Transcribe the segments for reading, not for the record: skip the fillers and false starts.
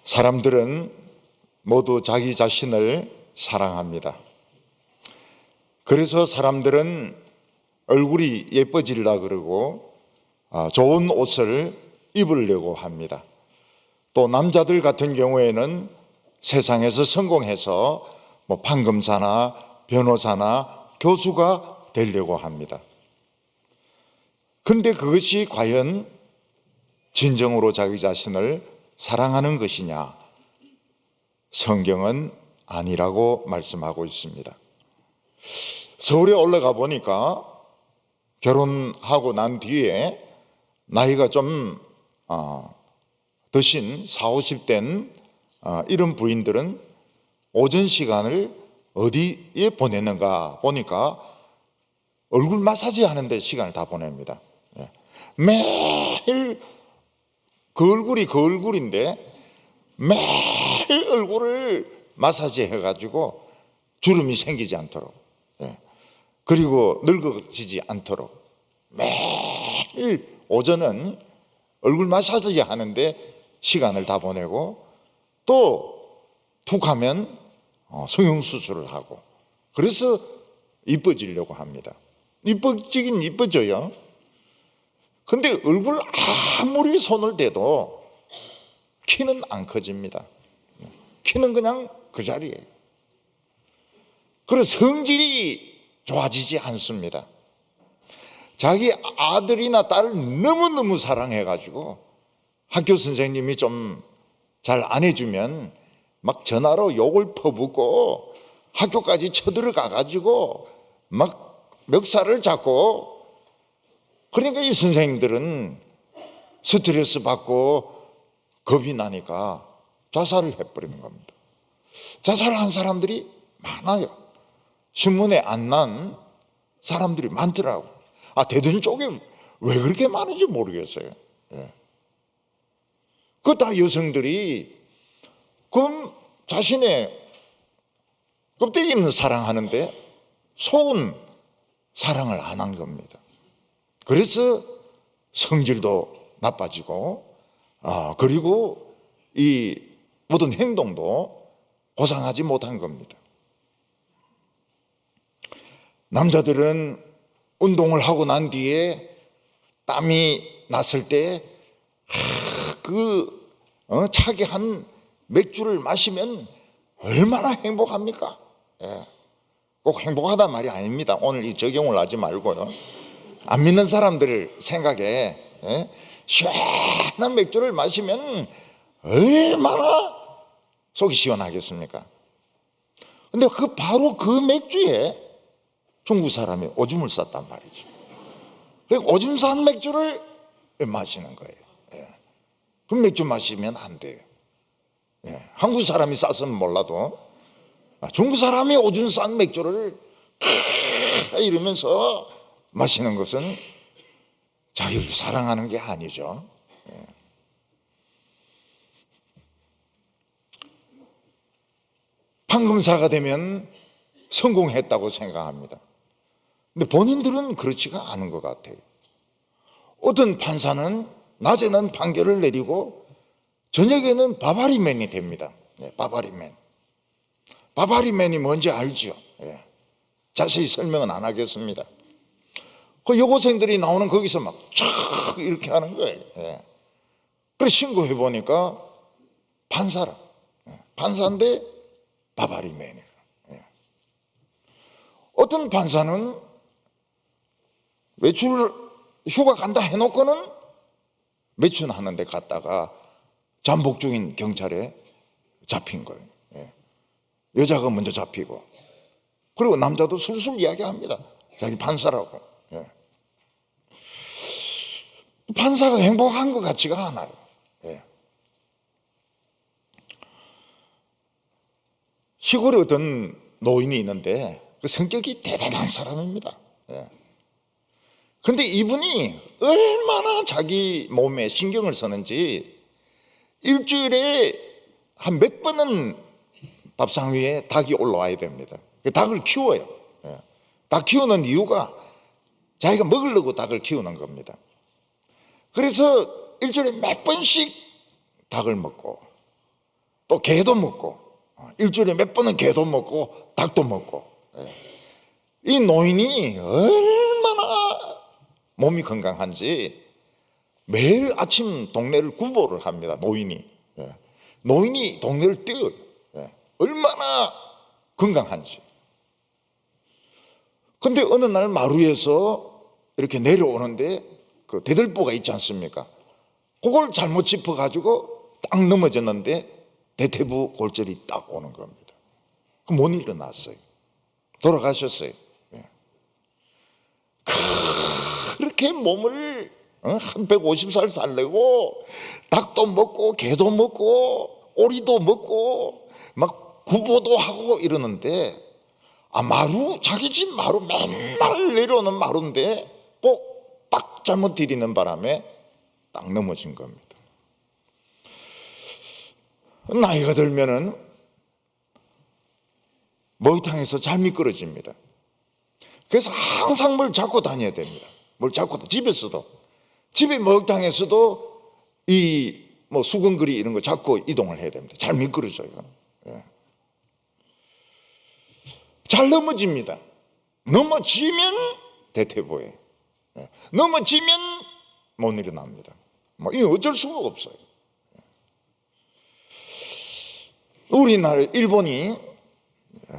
사람들은 모두 자기 자신을 사랑합니다. 그래서 사람들은 얼굴이 예뻐지려 그러고 좋은 옷을 입으려고 합니다. 또 남자들 같은 경우에는 세상에서 성공해서 판검사나 변호사나 교수가 되려고 합니다. 그런데 그것이 과연 진정으로 자기 자신을 사랑하는 것이냐? 성경은 아니라고 말씀하고 있습니다. 서울에 올라가 보니까 결혼하고 난 뒤에 나이가 좀 드신 40, 50대인 이런 부인들은 오전 시간을 어디에 보내는가 보니까 얼굴 마사지 하는데 시간을 다 보냅니다. 매일 그 얼굴인데 매일 얼굴을 마사지 해가지고 주름이 생기지 않도록, 그리고 늙어지지 않도록 매일 오전은 얼굴 마사지 하는데 시간을 다 보내고 또 툭 하면 성형수술을 하고, 그래서 이뻐지려고 합니다. 이뻐지긴 이뻐져요. 근데 얼굴 아무리 손을 대도 키는 안 커집니다. 키는 그냥 그 자리예요. 그래서 성질이 좋아지지 않습니다. 자기 아들이나 딸을 너무너무 사랑해가지고 학교 선생님이 좀 잘 안 해주면 막 전화로 욕을 퍼붓고 학교까지 쳐들어가가지고 막 멱살을 잡고, 그러니까 이 선생님들은 스트레스 받고 겁이 나니까 자살을 해버리는 겁니다. 자살한 사람들이 많아요. 신문에 안 난 사람들이 많더라고. 대전 쪽에 왜 그렇게 많은지 모르겠어요. 그거 다 여성들이 그럼 자신의 껍데기는 사랑하는데 속은 사랑을 안 한 겁니다. 그래서 성질도 나빠지고, 그리고 이 모든 행동도 고상하지 못한 겁니다. 남자들은 운동을 하고 난 뒤에 땀이 났을 때 차게 한 맥주를 마시면 얼마나 행복합니까? 꼭 행복하단 말이 아닙니다. 오늘 이 적용을 하지 말고요. 안 믿는 사람들 생각에 시원한 맥주를 마시면 얼마나 속이 시원하겠습니까? 근데 바로 그 맥주에 중국 사람이 오줌을 쌌단 말이죠. 그러니까 오줌 싼 맥주를 마시는 거예요. 그 맥주 마시면 안 돼요. 한국 사람이 쌌으면 몰라도 중국 사람이 오줌 싼 맥주를 이러면서 마시는 것은 자기를 사랑하는 게 아니죠. 판검사가 되면 성공했다고 생각합니다. 근데 본인들은 그렇지가 않은 것 같아요. 어떤 판사는 낮에는 판결을 내리고 저녁에는 바바리맨이 됩니다. 바바리맨. 바바리맨이 뭔지 알죠? 자세히 설명은 안 하겠습니다. 그 여고생들이 나오는 거기서 막 촥 이렇게 하는 거예요. 그래서 신고해 보니까 판사라. 판사인데 바바리맨이에요. 어떤 판사는 외출 휴가 간다 해놓고는 매춘하는 데 갔다가 잠복 중인 경찰에 잡힌 거예요. 여자가 먼저 잡히고, 그리고 남자도 술술 이야기합니다. 자기 판사라고. 판사가 행복한 것 같지가 않아요. 시골에 어떤 노인이 있는데 그 성격이 대단한 사람입니다. 근데 이분이 얼마나 자기 몸에 신경을 쓰는지 일주일에 한 몇 번은 밥상 위에 닭이 올라와야 됩니다. 닭을 키워요. 닭 키우는 이유가 자기가 먹으려고 닭을 키우는 겁니다. 그래서 일주일에 몇 번씩 닭을 먹고, 또 게도 먹고, 일주일에 몇 번은 게도 먹고 닭도 먹고. 이 노인이 얼마나 몸이 건강한지 매일 아침 동네를 구보를 합니다. 노인이. 노인이 동네를 뛰어요. 얼마나 건강한지. 근데 어느 날 마루에서 이렇게 내려오는데 그 대들보가 있지 않습니까? 그걸 잘못 짚어가지고 딱 넘어졌는데 대퇴부 골절이 딱 오는 겁니다. 못 일어났어요. 돌아가셨어요. 그렇게 몸을 한 150살 살려고 닭도 먹고 개도 먹고 오리도 먹고 막 구보도 하고 이러는데 마루, 자기 집 마루 맨날 내려오는 마루인데 꼭 딱 잘못 디디는 바람에 딱 넘어진 겁니다. 나이가 들면은 목욕탕에서 잘 미끄러집니다. 그래서 항상 뭘 잡고 다녀야 됩니다. 뭘 잡고, 집에서도. 집에 목욕탕에서도 이 뭐 수건거리 이런 거 잡고 이동을 해야 됩니다. 잘 미끄러져요. 잘 넘어집니다. 넘어지면 대퇴보에. 넘어지면 못 일어납니다. 뭐 이거 어쩔 수가 없어요. 우리나라 일본이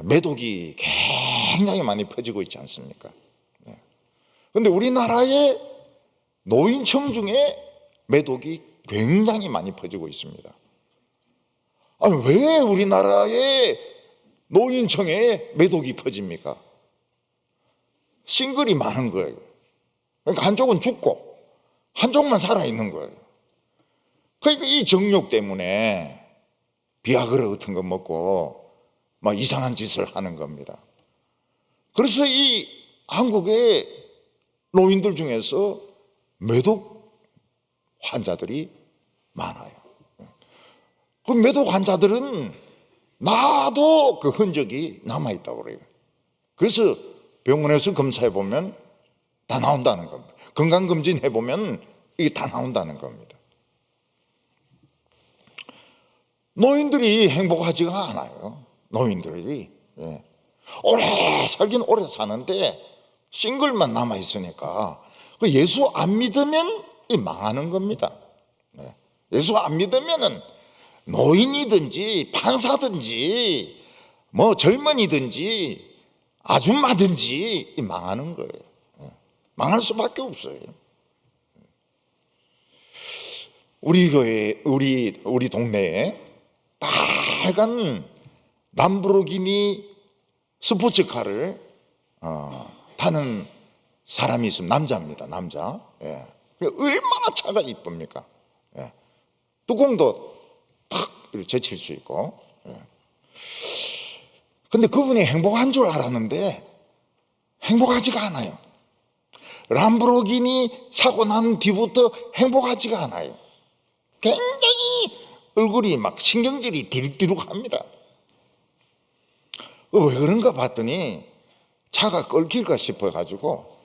매독이 굉장히 많이 퍼지고 있지 않습니까? 그런데 우리나라의 노인층 중에 매독이 굉장히 많이 퍼지고 있습니다. 아니, 왜 우리나라의 노인층에 매독이 퍼집니까? 싱글이 많은 거예요. 그러니까 한쪽은 죽고 한쪽만 살아있는 거예요. 그러니까 이 정욕 때문에 비아그라 같은 거 먹고 막 이상한 짓을 하는 겁니다. 그래서 이 한국의 노인들 중에서 매독 환자들이 많아요. 그 매독 환자들은 나도 그 흔적이 남아있다고 그래요. 그래서 병원에서 검사해보면 다 나온다는 겁니다. 건강검진 해보면 이게 다 나온다는 겁니다. 노인들이 행복하지가 않아요. 노인들이. 오래 살긴 오래 사는데 싱글만 남아있으니까 그 예수 안 믿으면 망하는 겁니다. 예수 안 믿으면은 노인이든지 판사든지 뭐 젊은이든지 아줌마든지 망하는 거예요. 망할 수밖에 없어요. 우리 교회, 우리 동네에 빨간 람보르기니 스포츠카를 타는 사람이 있으면 남자입니다. 남자. 얼마나 차가 이쁩니까? 뚜껑도 탁 이렇게 제칠 수 있고. 근데 그분이 행복한 줄 알았는데 행복하지가 않아요. 람보르기니 사고 난 뒤부터 행복하지가 않아요. 굉장히 얼굴이 막 신경질이 디룩디룩합니다. 왜 그런가 봤더니 차가 끓길까 싶어가지고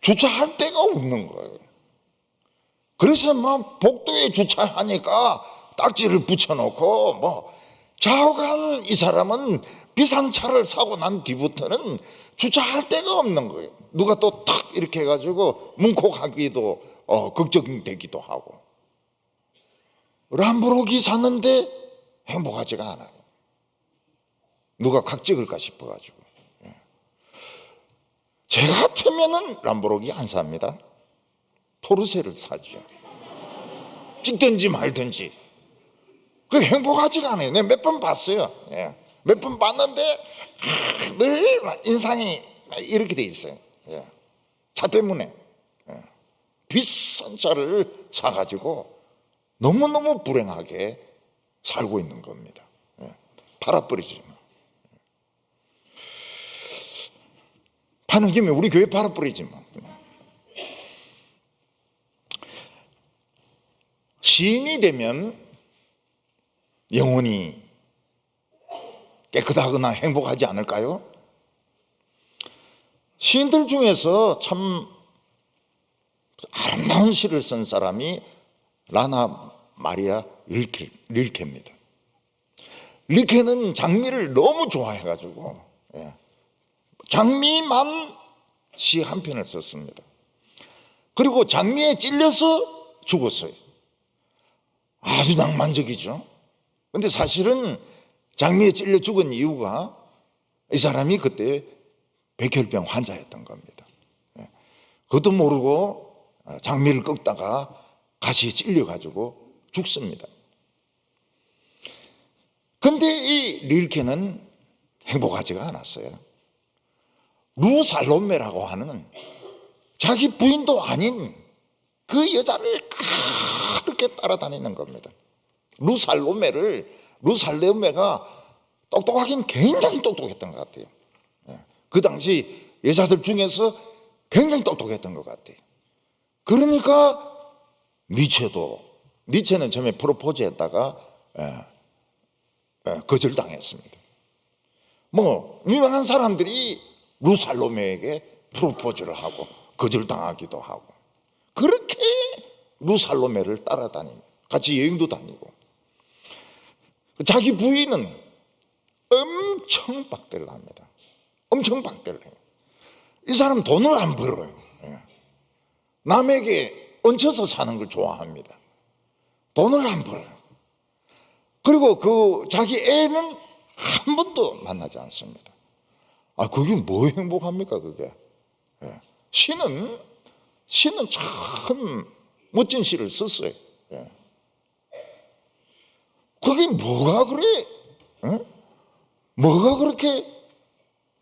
주차할 데가 없는 거예요. 그래서 막 복도에 주차하니까 딱지를 붙여놓고 뭐 좌우간 이 사람은 비싼 차를 사고 난 뒤부터는 주차할 데가 없는 거예요. 누가 또 탁 이렇게 해가지고 뭉콕하기도 걱정되기도 하고. 람보르기니 샀는데 행복하지가 않아요. 누가 각 찍을까 싶어가지고. 제 같으면은 람보르기니 안 삽니다. 포르쉐를 사죠. 찍든지 말든지. 그 행복하지가 않아요. 내가 몇 번 봤어요. 몇 번 봤는데 늘 인상이 이렇게 돼 있어요. 차 때문에. 비싼 차를 사가지고 너무너무 불행하게 살고 있는 겁니다. 팔아버리지 마. 파는 김에 우리 교회 팔아버리지 마. 시인이 되면 영혼이 깨끗하거나 행복하지 않을까요? 시인들 중에서 참 아름다운 시를 쓴 사람이 라나 마리아 릴케입니다. 릴케는 장미를 너무 좋아해가지고 장미만 시 한 편을 썼습니다. 그리고 장미에 찔려서 죽었어요. 아주 낭만적이죠. 근데 사실은 장미에 찔려 죽은 이유가 이 사람이 그때 백혈병 환자였던 겁니다. 그것도 모르고 장미를 꺾다가 가시에 찔려가지고 죽습니다. 근데 이 릴케는 행복하지가 않았어요. 루살로메라고 하는 자기 부인도 아닌 그 여자를 그렇게 따라다니는 겁니다. 루살로메가 똑똑하긴 굉장히 똑똑했던 것 같아요. 그 당시 여자들 중에서 굉장히 똑똑했던 것 같아요. 그러니까 니체는 처음에 프로포즈했다가 거절당했습니다. 뭐 유명한 사람들이 루살로메에게 프로포즈를 하고 거절당하기도 하고 그렇게 루살로메를 따라다닙니다. 같이 여행도 다니고. 자기 부인은 엄청 박대를 합니다. 엄청 박대를 해요. 이 사람 돈을 안 벌어요. 남에게 얹혀서 사는 걸 좋아합니다. 돈을 안 벌어요. 그리고 그 자기 애는 한 번도 만나지 않습니다. 그게 뭐 행복합니까, 그게? 시는 참 멋진 시를 썼어요. 그게 뭐가 그래? 뭐가 그렇게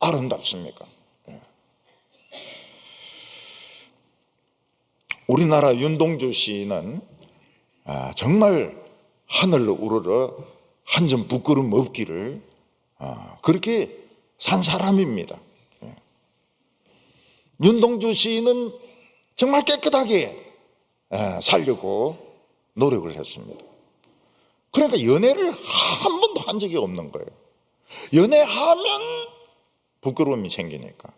아름답습니까? 우리나라 윤동주 시인은 정말 하늘로 우러러 한 점 부끄럼 없기를 그렇게 산 사람입니다. 윤동주 시인은 정말 깨끗하게 살려고 노력을 했습니다. 그러니까 연애를 한 번도 한 적이 없는 거예요. 연애하면 부끄러움이 생기니까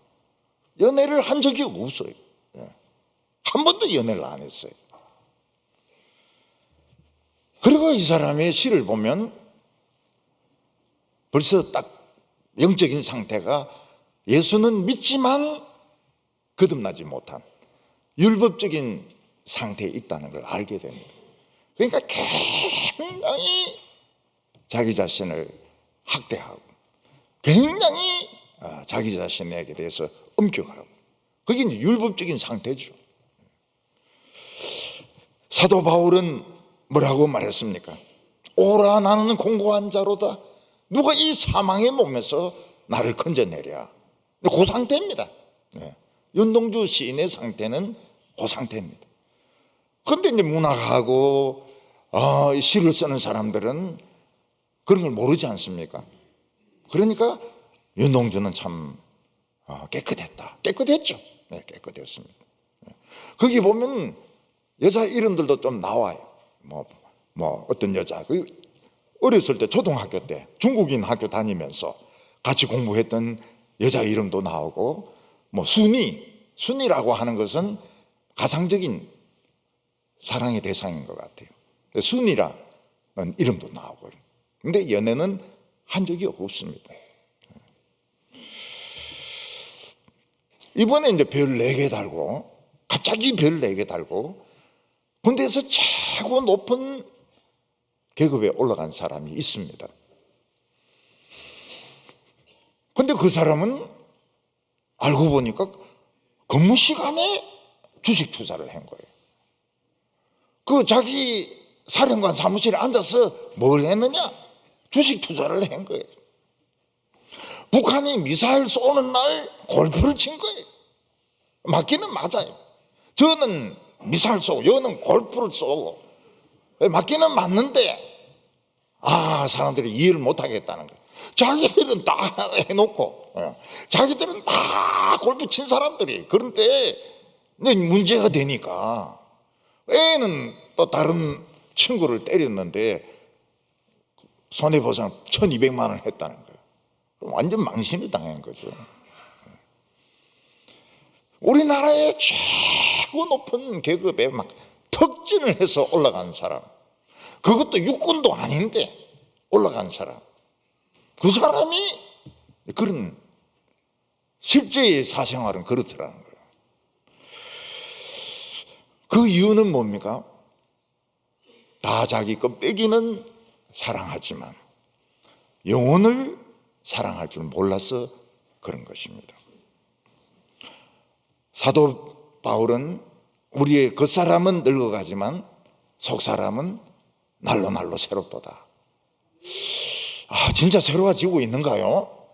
연애를 한 적이 없어요. 한 번도 연애를 안 했어요. 그리고 이 사람의 시를 보면 벌써 딱 영적인 상태가 예수는 믿지만 거듭나지 못한 율법적인 상태에 있다는 걸 알게 됩니다. 그러니까 굉장히 자기 자신을 학대하고 굉장히 자기 자신에게 대해서 엄격하고 그게 이제 율법적인 상태죠. 사도 바울은 뭐라고 말했습니까? 오라 나는 공고한 자로다. 누가 이 사망의 몸에서 나를 건져내랴. 그 상태입니다. 윤동주 시인의 상태는 그 상태입니다. 그런데 이제 문학하고 시를 쓰는 사람들은 그런 걸 모르지 않습니까? 그러니까 윤동주는 참 깨끗했다. 깨끗했죠. 깨끗했습니다. 거기 보면 여자 이름들도 좀 나와요. 뭐 어떤 여자 어렸을 때 초등학교 때 중국인 학교 다니면서 같이 공부했던 여자 이름도 나오고 뭐 순이라고 하는 것은 가상적인 사랑의 대상인 것 같아요. 순이라는 이름도 나오고요. 근데 연애는 한 적이 없습니다. 이번에 이제 별 4개 달고 갑자기 별 4개 달고 군대에서 최고 높은 계급에 올라간 사람이 있습니다. 근데 그 사람은 알고 보니까 근무 시간에 주식 투자를 한 거예요. 그 자기 사령관 사무실에 앉아서 뭘 했느냐? 주식 투자를 한 거예요. 북한이 미사일 쏘는 날 골프를 친 거예요. 맞기는 맞아요. 저는 미사일 쏘고 여는 골프를 쏘고 맞기는 맞는데 사람들이 이해를 못하겠다는 거예요. 자기들은 다 해놓고 자기들은 다 골프 친 사람들이 그런데 문제가 되니까 애는 또 다른 친구를 때렸는데 손해보상 1200만 원을 했다는 거예요. 그럼 완전 망신을 당한 거죠. 우리나라의 최고 높은 계급에 막 특진을 해서 올라간 사람, 그것도 육군도 아닌데 올라간 사람, 그 사람이 그런 실제의 사생활은 그렇더라는 거예요. 그 이유는 뭡니까? 다 자기 것 빼기는 사랑하지만 영혼을 사랑할 줄 몰라서 그런 것입니다. 사도 바울은 우리의 겉사람은 늙어가지만 속사람은 날로 날로 새롭도다. 진짜 새로워지고 있는가요?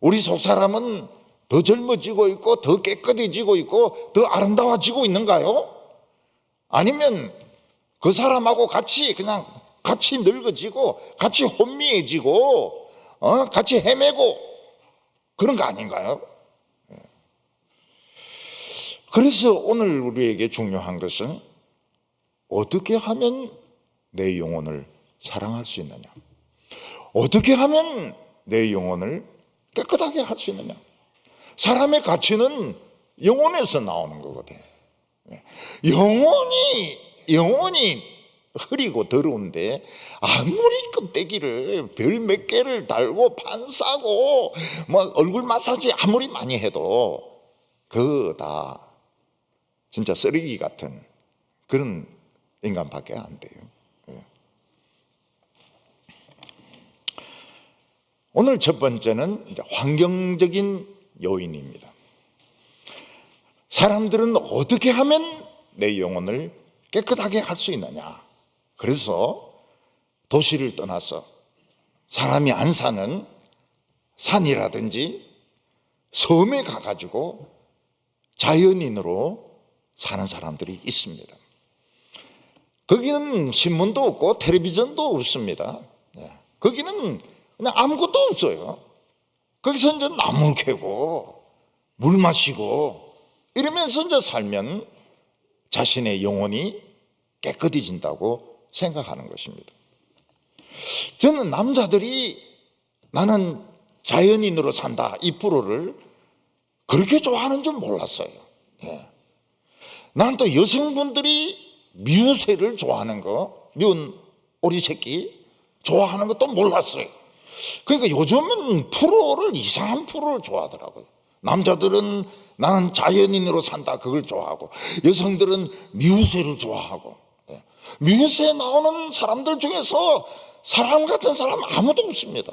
우리 속사람은 더 젊어지고 있고 더 깨끗해지고 있고 더 아름다워지고 있는가요? 아니면 그 사람하고 같이 늙어지고 같이 혼미해지고 같이 헤매고 그런 거 아닌가요? 그래서 오늘 우리에게 중요한 것은 어떻게 하면 내 영혼을 사랑할 수 있느냐, 어떻게 하면 내 영혼을 깨끗하게 할 수 있느냐. 사람의 가치는 영혼에서 나오는 거거든요. 영혼이 흐리고 더러운데 아무리 껍데기를 별 몇 개를 달고 반싸고 얼굴 마사지 아무리 많이 해도 그거 다 진짜 쓰레기 같은 그런 인간밖에 안 돼요. 오늘 첫 번째는 환경적인 요인입니다. 사람들은 어떻게 하면 내 영혼을 깨끗하게 할 수 있느냐. 그래서 도시를 떠나서 사람이 안 사는 산이라든지 섬에 가가지고 자연인으로 사는 사람들이 있습니다. 거기는 신문도 없고 텔레비전도 없습니다. 거기는 그냥 아무것도 없어요. 거기서 이제 나무 캐고 물 마시고 이러면서 이제 살면 자신의 영혼이 깨끗해진다고 생각하는 것입니다. 저는 남자들이 나는 자연인으로 산다 이 프로를 그렇게 좋아하는 줄 몰랐어요. 나는 또 여성분들이 미우새를 좋아하는 거, 미운 오리 새끼 좋아하는 것도 몰랐어요. 그러니까 요즘은 프로를 이상한 프로를 좋아하더라고요. 남자들은 나는 자연인으로 산다 그걸 좋아하고 여성들은 미우새를 좋아하고. 미우새에 나오는 사람들 중에서 사람 같은 사람 아무도 없습니다.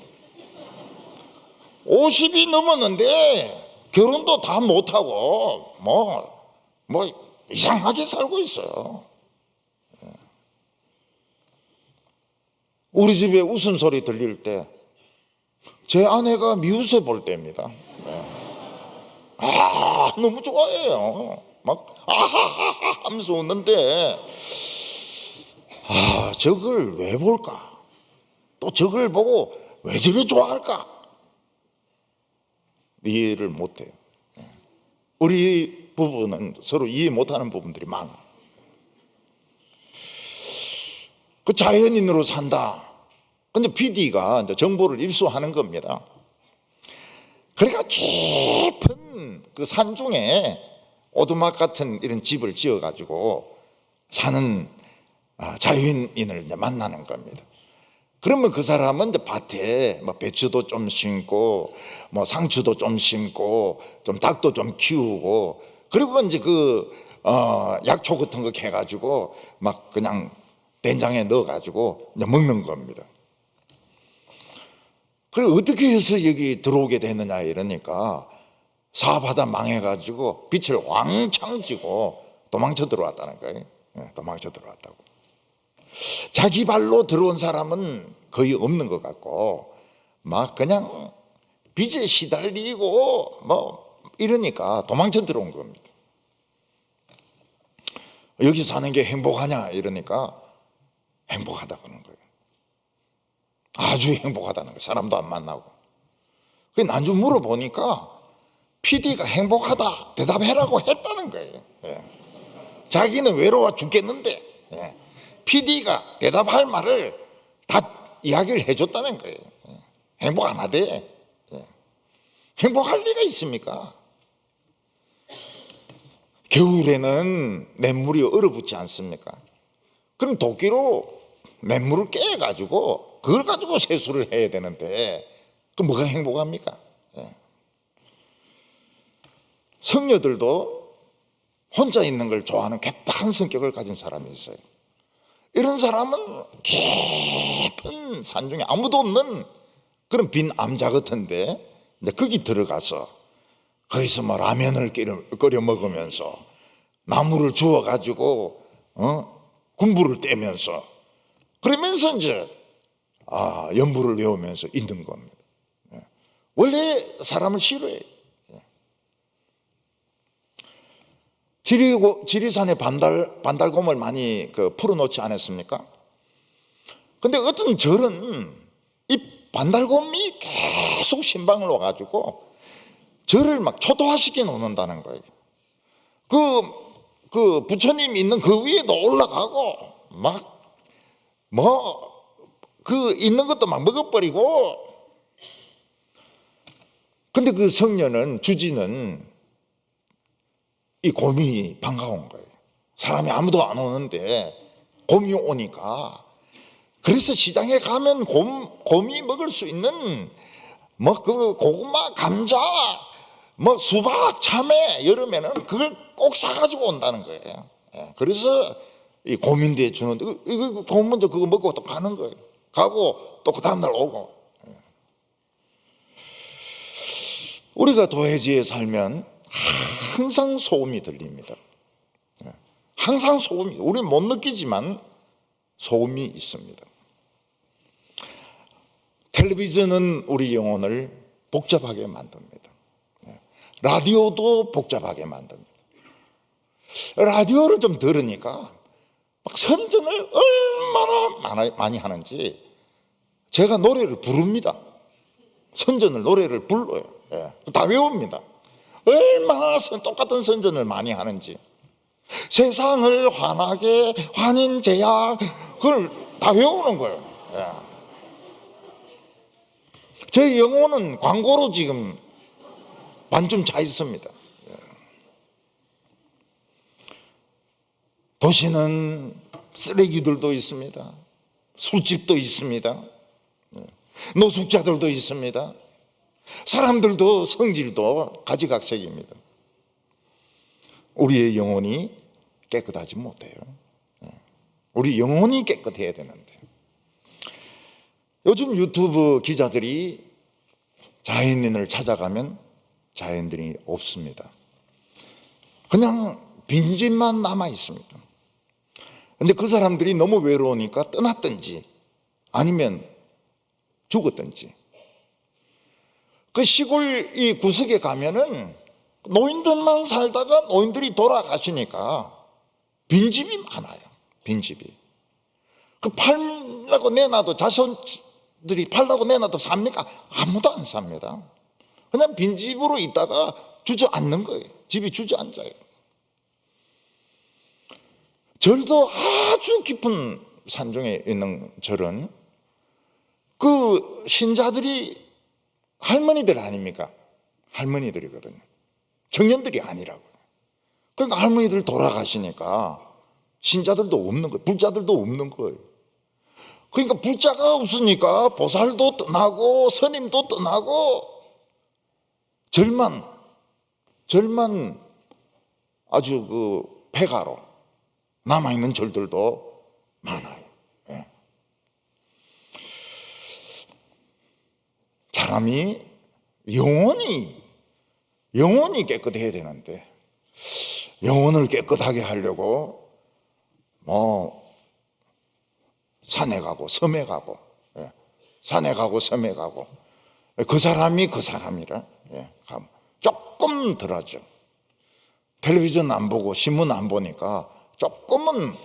50이 넘었는데 결혼도 다 못하고 이상하게 살고 있어요. 우리 집에 웃음소리 들릴 때 제 아내가 미우새 볼 때입니다. 너무 좋아해요. 아하하하 하면서 웃는데 저걸 왜 볼까? 또 저걸 보고 왜 저렇게 좋아할까? 이해를 못해요. 우리 부부는 서로 이해 못하는 부분들이 많아. 그 자연인으로 산다. 근데 PD가 이제 정보를 입수하는 겁니다. 그러니까 깊은 그 산 중에 오두막 같은 이런 집을 지어가지고 사는 자연인을 이제 만나는 겁니다. 그러면 그 사람은 이제 밭에 배추도 좀 심고 상추도 좀 심고 좀 닭도 좀 키우고 그리고 이제 약초 같은 거 해가지고 그냥 된장에 넣어가지고 이제 먹는 겁니다. 그리고 어떻게 해서 여기 들어오게 됐느냐 이러니까 사업하다 망해가지고 빛을 왕창 쥐고 도망쳐 들어왔다는 거예요. 도망쳐 들어왔다고. 자기 발로 들어온 사람은 거의 없는 것 같고 그냥 빚에 시달리고 이러니까 도망쳐 들어온 겁니다. 여기 사는 게 행복하냐 이러니까 행복하다 그러는 거예요. 아주 행복하다는 거예요. 사람도 안 만나고. 난주 물어보니까 PD가 행복하다 대답해라고 했다는 거예요. 자기는 외로워 죽겠는데 PD가 대답할 말을 다 이야기를 해줬다는 거예요. 행복 안 하대. 행복할 리가 있습니까? 겨울에는 냇물이 얼어붙지 않습니까? 그럼 도끼로 냇물을 깨가지고 그걸 가지고 세수를 해야 되는데 그 뭐가 행복합니까? 예. 성녀들도 혼자 있는 걸 좋아하는 개판한 성격을 가진 사람이 있어요. 이런 사람은 깊은 산중에 아무도 없는 그런 빈 암자 같은데 거기 들어가서 거기서 뭐 라면을 끓여 먹으면서 나무를 주워가지고 군부를 떼면서 그러면서 이제 연부를 외우면서 있는 겁니다. 원래 사람을 싫어해요. 지리산에 반달곰을 많이 풀어놓지 않았습니까? 근데 어떤 절은 이 반달곰이 계속 신방을 와가지고 절을 막 초토화시켜 놓는다는 거예요. 그 부처님 있는 그 위에도 올라가고 있는 것도 막 먹어버리고. 근데 그 성녀는 주지는 이 곰이 반가운 거예요. 사람이 아무도 안 오는데 곰이 오니까. 그래서 시장에 가면 곰이 먹을 수 있는 그 고구마, 감자, 수박, 참외 여름에는 그걸 꼭 사가지고 온다는 거예요. 그래서 이 곰인데 주는데 이거 곰 먼저 그거 먹고 또 가는 거예요. 가고 또 그 다음날 오고. 우리가 도해지에 살면 항상 소음이 들립니다. 항상 소음이, 우리는 못 느끼지만 소음이 있습니다. 텔레비전은 우리 영혼을 복잡하게 만듭니다. 라디오도 복잡하게 만듭니다. 라디오를 좀 들으니까 막 선전을 얼마나 많이 하는지 제가 노래를 부릅니다. 선전을 노래를 불러요. 다 외웁니다. 얼마나 똑같은 선전을 많이 하는지. 세상을 환하게 환인제야 그걸 다 외우는 거예요. 제 영혼은 광고로 지금 반쯤 차 있습니다. 도시는 쓰레기들도 있습니다. 술집도 있습니다. 노숙자들도 있습니다. 사람들도 성질도 가지각색입니다. 우리의 영혼이 깨끗하지 못해요. 우리 영혼이 깨끗해야 되는데 요즘 유튜브 기자들이 자연인을 찾아가면 자연인이 없습니다. 그냥 빈집만 남아 있습니다. 근데 그 사람들이 너무 외로우니까 떠났든지 아니면 죽었든지. 그 시골 이 구석에 가면은 노인들만 살다가 노인들이 돌아가시니까 빈집이 많아요. 빈집이. 그 팔라고 내놔도 자손들이 팔라고 내놔도 삽니까? 아무도 안 삽니다. 그냥 빈집으로 있다가 주저앉는 거예요. 집이 주저앉아요. 절도 아주 깊은 산중에 있는 절은 그 신자들이 할머니들 아닙니까? 할머니들이거든요. 청년들이 아니라고요. 그러니까 할머니들 돌아가시니까 신자들도 없는 거예요. 불자들도 없는 거예요. 그러니까 불자가 없으니까 보살도 떠나고 스님도 떠나고 절만 아주 그 폐가로 남아있는 절들도 많아요. 사람이 영혼이 깨끗해야 되는데 영혼을 깨끗하게 하려고 산에 가고 섬에 가고 산에 가고 섬에 가고 그 사람이 그 사람이라 조금 덜하죠. 텔레비전 안 보고 신문 안 보니까 조금은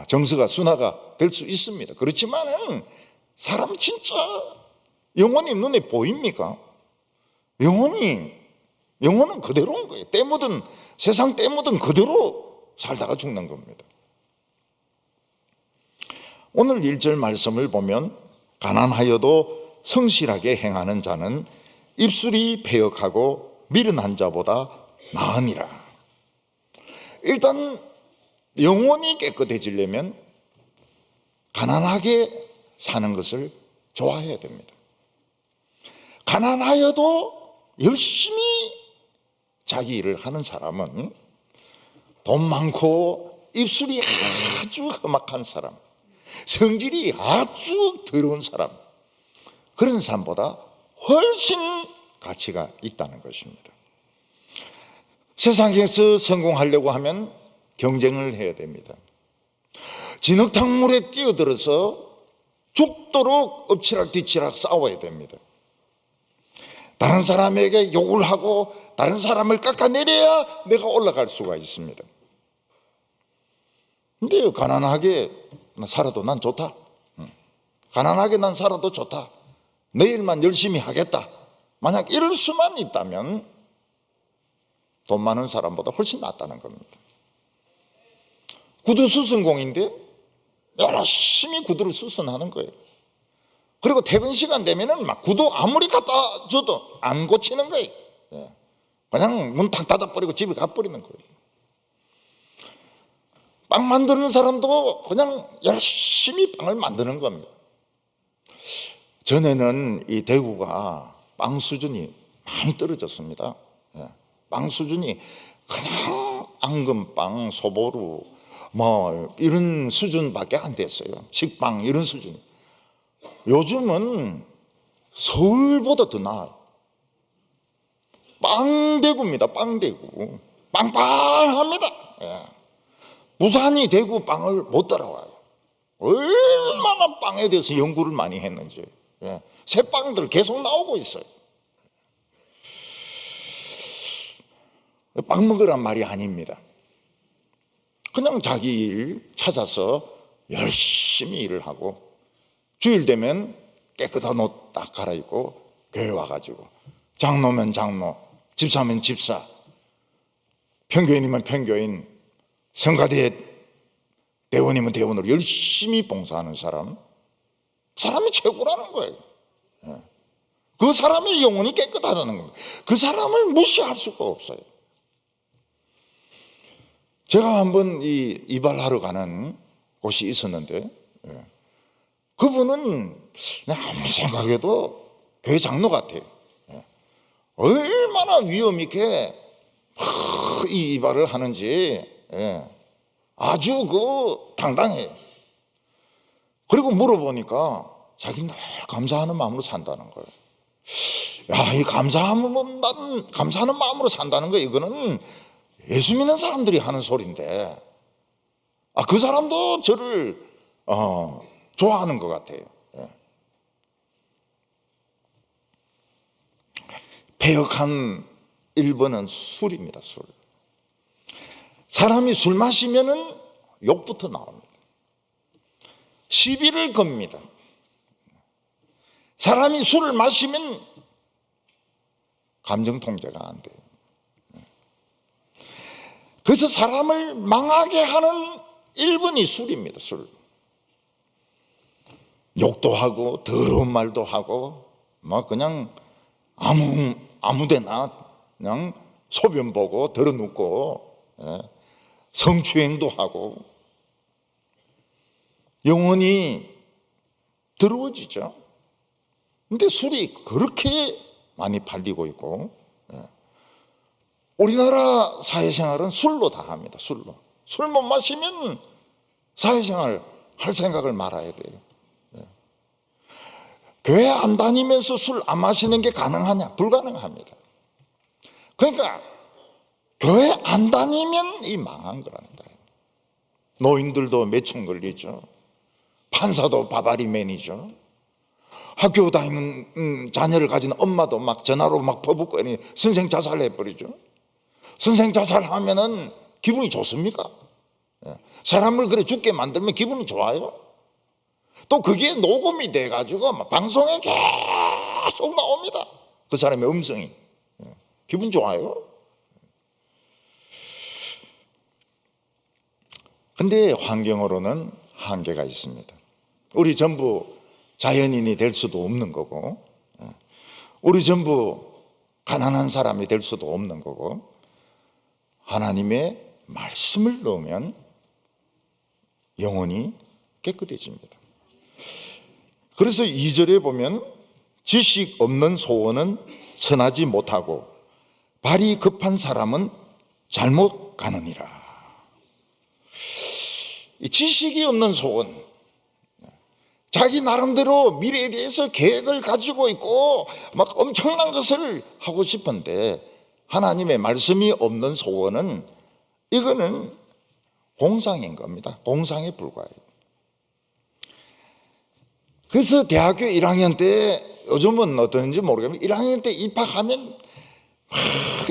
정서가 순화가 될 수 있습니다. 그렇지만은 사람 진짜 영혼이 눈에 보입니까? 영혼은 그대로인 거예요. 세상 때 묻은 그대로 살다가 죽는 겁니다. 오늘 1절 말씀을 보면 가난하여도 성실하게 행하는 자는 입술이 패역하고 미련한 자보다 나으니라. 일단 영혼이 깨끗해지려면 가난하게 사는 것을 좋아해야 됩니다. 가난하여도 열심히 자기 일을 하는 사람은 돈 많고 입술이 아주 험악한 사람, 성질이 아주 더러운 사람, 그런 사람보다 훨씬 가치가 있다는 것입니다. 세상에서 성공하려고 하면 경쟁을 해야 됩니다. 진흙탕물에 뛰어들어서 죽도록 엎치락뒤치락 싸워야 됩니다. 다른 사람에게 욕을 하고 다른 사람을 깎아내려야 내가 올라갈 수가 있습니다. 근데 가난하게 살아도 난 좋다. 가난하게 난 살아도 좋다. 내일만 열심히 하겠다. 만약 이럴 수만 있다면 돈 많은 사람보다 훨씬 낫다는 겁니다. 구두 수선공인데 열심히 구두를 수선하는 거예요. 그리고 퇴근 시간 되면은 막 구두 아무리 갖다 줘도 안 고치는 거예요. 그냥 문 탁 닫아버리고 집에 가버리는 거예요. 빵 만드는 사람도 그냥 열심히 빵을 만드는 겁니다. 전에는 이 대구가 빵 수준이 많이 떨어졌습니다. 빵 수준이 그냥 앙금빵, 소보루 뭐 이런 수준밖에 안 됐어요. 식빵 이런 수준이. 요즘은 서울보다 더 나아요. 빵대구입니다. 빵대구. 빵빵합니다. 부산이 대구 빵을 못 따라와요. 얼마나 빵에 대해서 연구를 많이 했는지. 새 빵들 계속 나오고 있어요. 빵 먹으란 말이 아닙니다. 그냥 자기 일 찾아서 열심히 일을 하고 주일 되면 깨끗한 옷 딱 갈아입고 교회 와가지고 장로면 장로, 집사면 집사, 평교인이면 평교인, 성가대 대원이면 대원으로 열심히 봉사하는 사람이 최고라는 거예요. 그 사람의 영혼이 깨끗하다는 겁니다. 그 사람을 무시할 수가 없어요. 제가 한번 이발하러 가는 곳이 있었는데 그분은 아무리 생각해도 교회 장로 같아요. 얼마나 위험 있게 이 이발을 하는지 아주 당당해요. 그리고 물어보니까 자기는 늘 감사하는 마음으로 산다는 거예요. 야, 이 감사하는 마음으로 산다는 거 이거는 예수 믿는 사람들이 하는 소리인데 그 사람도 저를 좋아하는 것 같아요. 패역한 1번은 술입니다. 술. 사람이 술 마시면은 욕부터 나옵니다. 시비를 겁니다. 사람이 술을 마시면 감정 통제가 안 돼요. 그래서 사람을 망하게 하는 1번이 술입니다. 술. 욕도 하고 더러운 말도 하고 뭐 그냥 아무데나 그냥 소변 보고 덜어눕고 성추행도 하고 영혼이 더러워지죠. 근데 술이 그렇게 많이 팔리고 있고 우리나라 사회생활은 술로 다 합니다. 술로. 술 못 마시면 사회생활 할 생각을 말아야 돼요. 교회 안 다니면서 술 안 마시는 게 가능하냐? 불가능합니다. 그러니까 교회 안 다니면 이 망한 거라니까요. 노인들도 매춘 걸리죠. 판사도 바바리맨이죠. 학교 다니는 자녀를 가진 엄마도 막 전화로 막 퍼붓고 선생 자살해버리죠. 선생 자살하면은 기분이 좋습니까? 사람을 그래 죽게 만들면 기분이 좋아요? 또 그게 녹음이 돼가지고 막 방송에 계속 나옵니다. 그 사람의 음성이. 기분 좋아요? 근데 환경으로는 한계가 있습니다. 우리 전부 자연인이 될 수도 없는 거고 우리 전부 가난한 사람이 될 수도 없는 거고 하나님의 말씀을 넣으면 영혼이 깨끗해집니다. 그래서 2절에 보면 지식 없는 소원은 선하지 못하고 발이 급한 사람은 잘못 가느니라. 이 지식이 없는 소원, 자기 나름대로 미래에 대해서 계획을 가지고 있고 막 엄청난 것을 하고 싶은데 하나님의 말씀이 없는 소원은 이거는 공상인 겁니다. 공상에 불과해요. 그래서 대학교 1학년 때, 요즘은 어떤지 모르겠는데 1학년 때 입학하면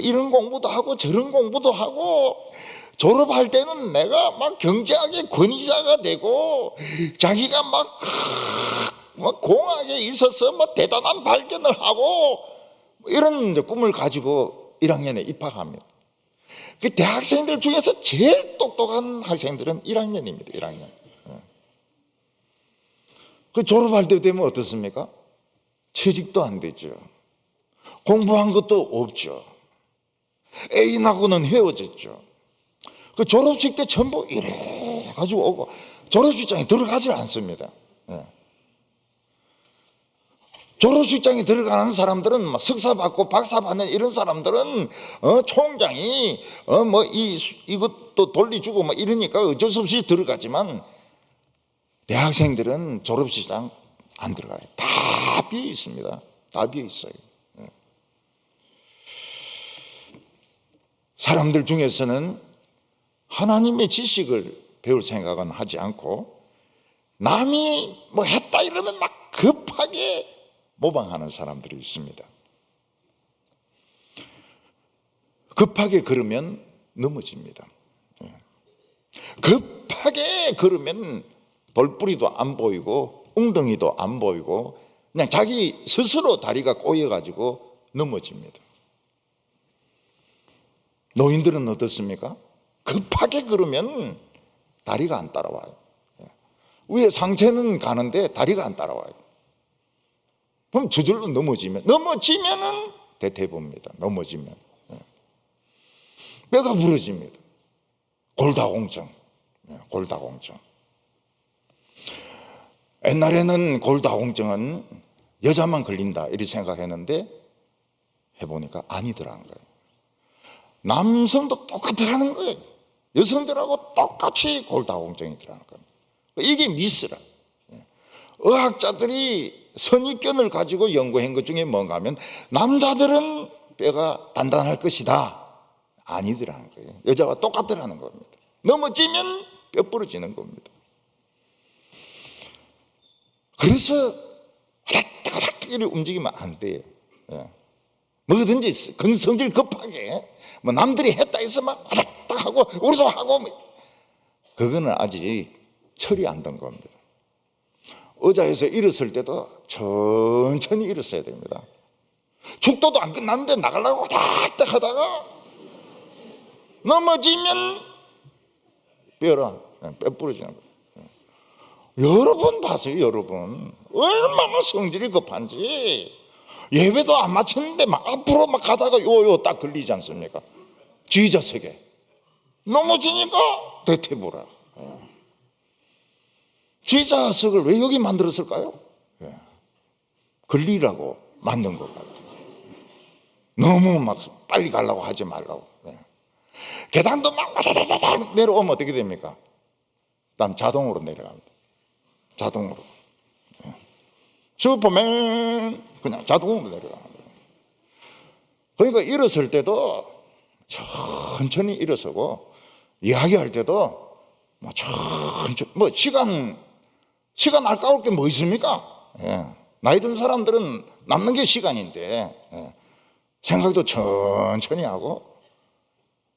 이런 공부도 하고 저런 공부도 하고, 졸업할 때는 내가 막 경제학의 권위자가 되고 자기가 막 공학에 있어서 막 대단한 발견을 하고 이런 꿈을 가지고 1학년에 입학합니다. 그 대학생들 중에서 제일 똑똑한 학생들은 1학년입니다. 1학년. 그 졸업할 때 되면 어떻습니까? 취직도 안 되죠. 공부한 것도 없죠. 애인하고는 헤어졌죠. 그 졸업식 때 전부 이래 가지고 오고 졸업식장에 들어가질 않습니다. 졸업식장에 들어가는 사람들은 막 석사 받고 박사 받는 이런 사람들은 총장이 뭐 이것도 돌려주고 뭐 이러니까 어쩔 수 없이 들어가지만 대학생들은 졸업식장 안 들어가요. 다 비어 있습니다. 다 비어 있어요. 사람들 중에서는 하나님의 지식을 배울 생각은 하지 않고 남이 뭐 했다 이러면 막 급하게 모방하는 사람들이 있습니다. 급하게 걸으면 넘어집니다. 급하게 걸으면 돌뿌리도 안 보이고 웅덩이도 안 보이고 그냥 자기 스스로 다리가 꼬여가지고 넘어집니다. 노인들은 어떻습니까? 급하게 걸으면 다리가 안 따라와요. 위에 상체는 가는데 다리가 안 따라와요. 그럼 저절로 넘어지면은 대퇴부입니다. 넘어지면 뼈가 부러집니다. 골다공증. 골다공증. 옛날에는 골다공증은 여자만 걸린다 이렇게 생각했는데 해보니까 아니더라는 거예요. 남성도 똑같더라는 거예요. 여성들하고 똑같이 골다공증이 들어가는 겁니다. 이게 미스라. 의학자들이 선입견을 가지고 연구한 것 중에 뭔가 하면 남자들은 뼈가 단단할 것이다. 아니더라는 거예요. 여자와 똑같더라는 겁니다. 넘어지면 뼈 부러지는 겁니다. 그래서 화닥화닥 이렇게 움직이면 안 돼요. 뭐든지 성질 급하게 뭐 남들이 했다 해서 막 화닥닥 하고 우리도 하고 그거는 아직 철이 안 든 겁니다. 의자에서 일었을 때도 천천히 일었어야 됩니다. 죽도도 안 끝났는데 나가려고 화닥닥 하다가 넘어지면 뼈 부러지는 거예요. 여러분 봤어요, 여러분. 얼마나 성질이 급한지. 예배도 안 마쳤는데 막 앞으로 막 가다가 요요 딱 걸리지 않습니까? 지휘자석에. 넘어지니까 대퇴부라. 지휘자석을 왜 여기 만들었을까요? 걸리라고 만든 것 같아요. 너무 막 빨리 가려고 하지 말라고. 계단도 막 와다다다다 내려오면 어떻게 됩니까? 그다음 자동으로 내려갑니다. 자동으로. 슈퍼맨 그냥 자동으로 내려가는 거예요. 그러니까 일어설 때도 천천히 일어서고 이야기할 때도 뭐 천천히 뭐 시간 아까울 게 뭐 있습니까? 나이 든 사람들은 남는 게 시간인데 생각도 천천히 하고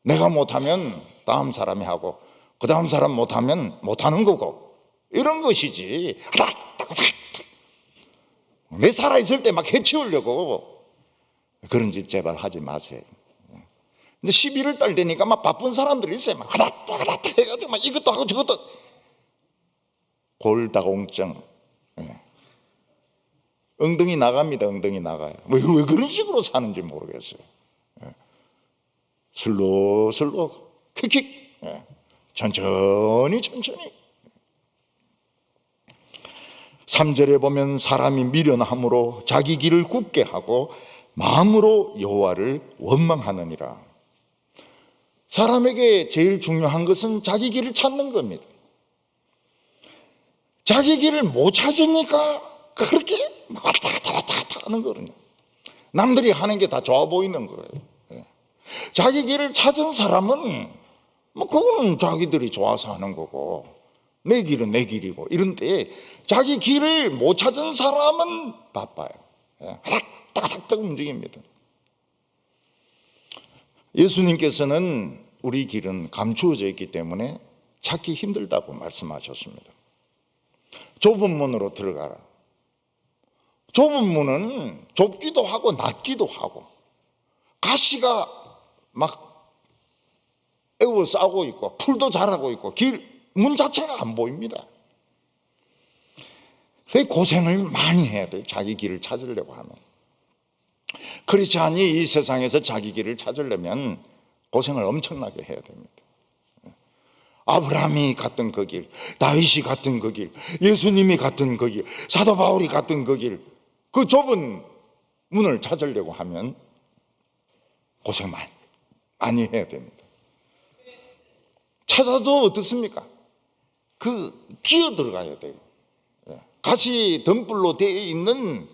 내가 못하면 다음 사람이 하고 그 다음 사람 못하면 못하는 거고 이런 것이지. 내 살아있을 때 막 해치우려고 그런 짓 제발 하지 마세요. 근데 11월 달 되니까 막 바쁜 사람들이 있어요. 막 하다 해가지고 막 이것도 하고 저것도. 골다공증. 엉덩이 나갑니다. 엉덩이 나가요. 왜 그런 식으로 사는지 모르겠어요. 슬로슬로 킥킥. 천천히. 3절에 보면 사람이 미련함으로 자기 길을 굳게 하고 마음으로 여호와를 원망하느니라. 사람에게 제일 중요한 것은 자기 길을 찾는 겁니다. 자기 길을 못 찾으니까 그렇게 왔다 갔다 하는 거거든요. 남들이 하는 게 다 좋아 보이는 거예요. 자기 길을 찾은 사람은 그거는 자기들이 좋아서 하는 거고 내 길은 내 길이고 이런데 자기 길을 못 찾은 사람은 바빠요. 따닥따닥 움직입니다. 예수님께서는 우리 길은 감추어져 있기 때문에 찾기 힘들다고 말씀하셨습니다. 좁은 문으로 들어가라. 좁은 문은 좁기도 하고 낮기도 하고 가시가 막 에워싸고 있고 풀도 자라고 있고 문 자체가 안 보입니다. 그래서 고생을 많이 해야 돼요. 자기 길을 찾으려고 하면. 그렇지 않니 이 세상에서 자기 길을 찾으려면 고생을 엄청나게 해야 됩니다. 아브라함이 갔던 그 길, 다윗이 갔던 그 길, 예수님이 갔던 그 길, 사도 바울이 갔던 그 길, 그 좁은 문을 찾으려고 하면 고생 많이 해야 됩니다. 찾아도 어떻습니까? 기어 들어가야 돼요. 가시 덤불로 되어 있는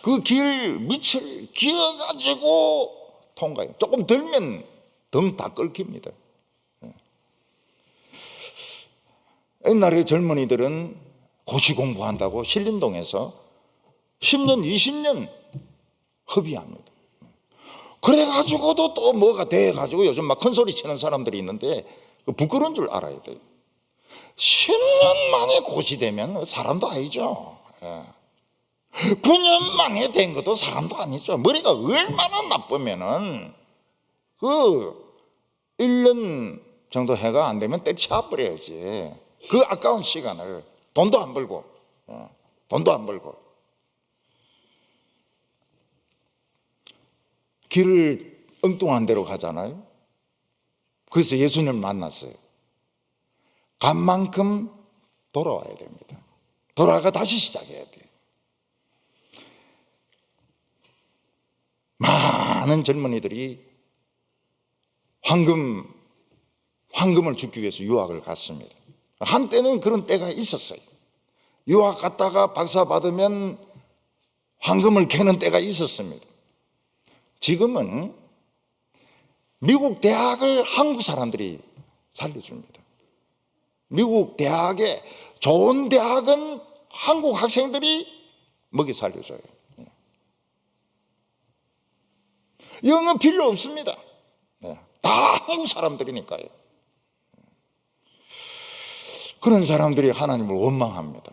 그 길 밑을 기어가지고 통과해요. 조금 들면 등 다 끓깁니다. 옛날에 젊은이들은 고시 공부한다고 신림동에서 10년, 20년 허비합니다. 그래가지고도 또 뭐가 돼가지고 요즘 막 큰 소리 치는 사람들이 있는데 부끄러운 줄 알아야 돼요. 10년 만에 고시되면 사람도 아니죠. 9년 만에 된 것도 사람도 아니죠. 머리가 얼마나 나쁘면은 1년 정도 해가 안 되면 때려쳐버려야지. 그 아까운 시간을 돈도 안 벌고 길을 엉뚱한 데로 가잖아요. 그래서 예수님을 만났어요. 간 만큼 돌아와야 됩니다. 돌아가 다시 시작해야 돼요. 많은 젊은이들이 황금을 줍기 위해서 유학을 갔습니다. 한때는 그런 때가 있었어요. 유학 갔다가 박사 받으면 황금을 캐는 때가 있었습니다. 지금은 미국 대학을 한국 사람들이 살려줍니다. 미국 대학에 좋은 대학은 한국 학생들이 먹여 살려줘요. 영어 필요 없습니다. 다 한국 사람들이니까요. 그런 사람들이 하나님을 원망합니다.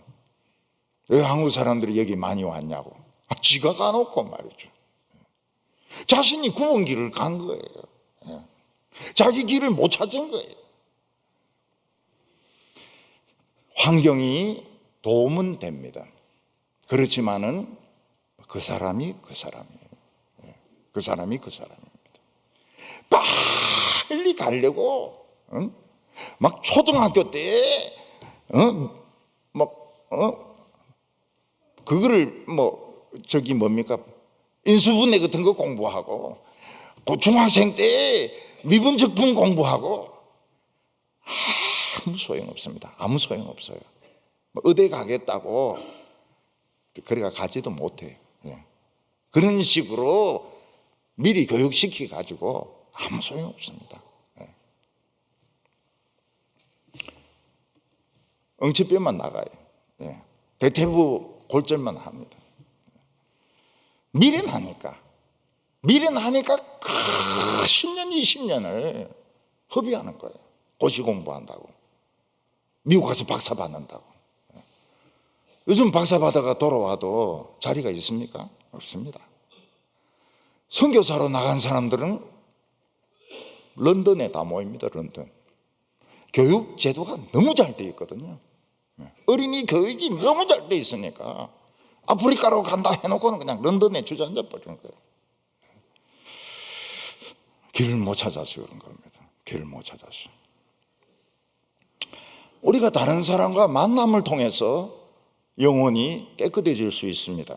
왜 한국 사람들이 여기 많이 왔냐고. 지가 가놓고 말이죠. 자신이 굽은 길을 간 거예요. 자기 길을 못 찾은 거예요. 환경이 도움은 됩니다. 그렇지만은 그 사람이 그 사람이에요. 그 사람이 그 사람입니다. 빨리 가려고 막 초등학교 때 그거를 뭡니까 인수분해 같은 거 공부하고 중학생 때 미분적분 공부하고 아무 소용없습니다. 아무 소용없어요. 의대 가겠다고 그래가 가지도 못해요. 그런 식으로 미리 교육시키 가지고 아무 소용없습니다. 엉치뼈만 나가요. 대퇴부 골절만 합니다. 미련하니까 10년, 20년을 허비하는 거예요. 고시 공부한다고. 미국 가서 박사 받는다고. 요즘 박사 받아가 돌아와도 자리가 있습니까? 없습니다. 선교사로 나간 사람들은 런던에 다 모입니다. 런던. 교육 제도가 너무 잘 되어 있거든요. 어린이 교육이 너무 잘 되어 있으니까 아프리카로 간다 해놓고는 그냥 런던에 주저앉아 버리는 거예요. 길을 못 찾아서 그런 겁니다. 길을 못 찾아서. 우리가 다른 사람과 만남을 통해서 영혼이 깨끗해질 수 있습니다.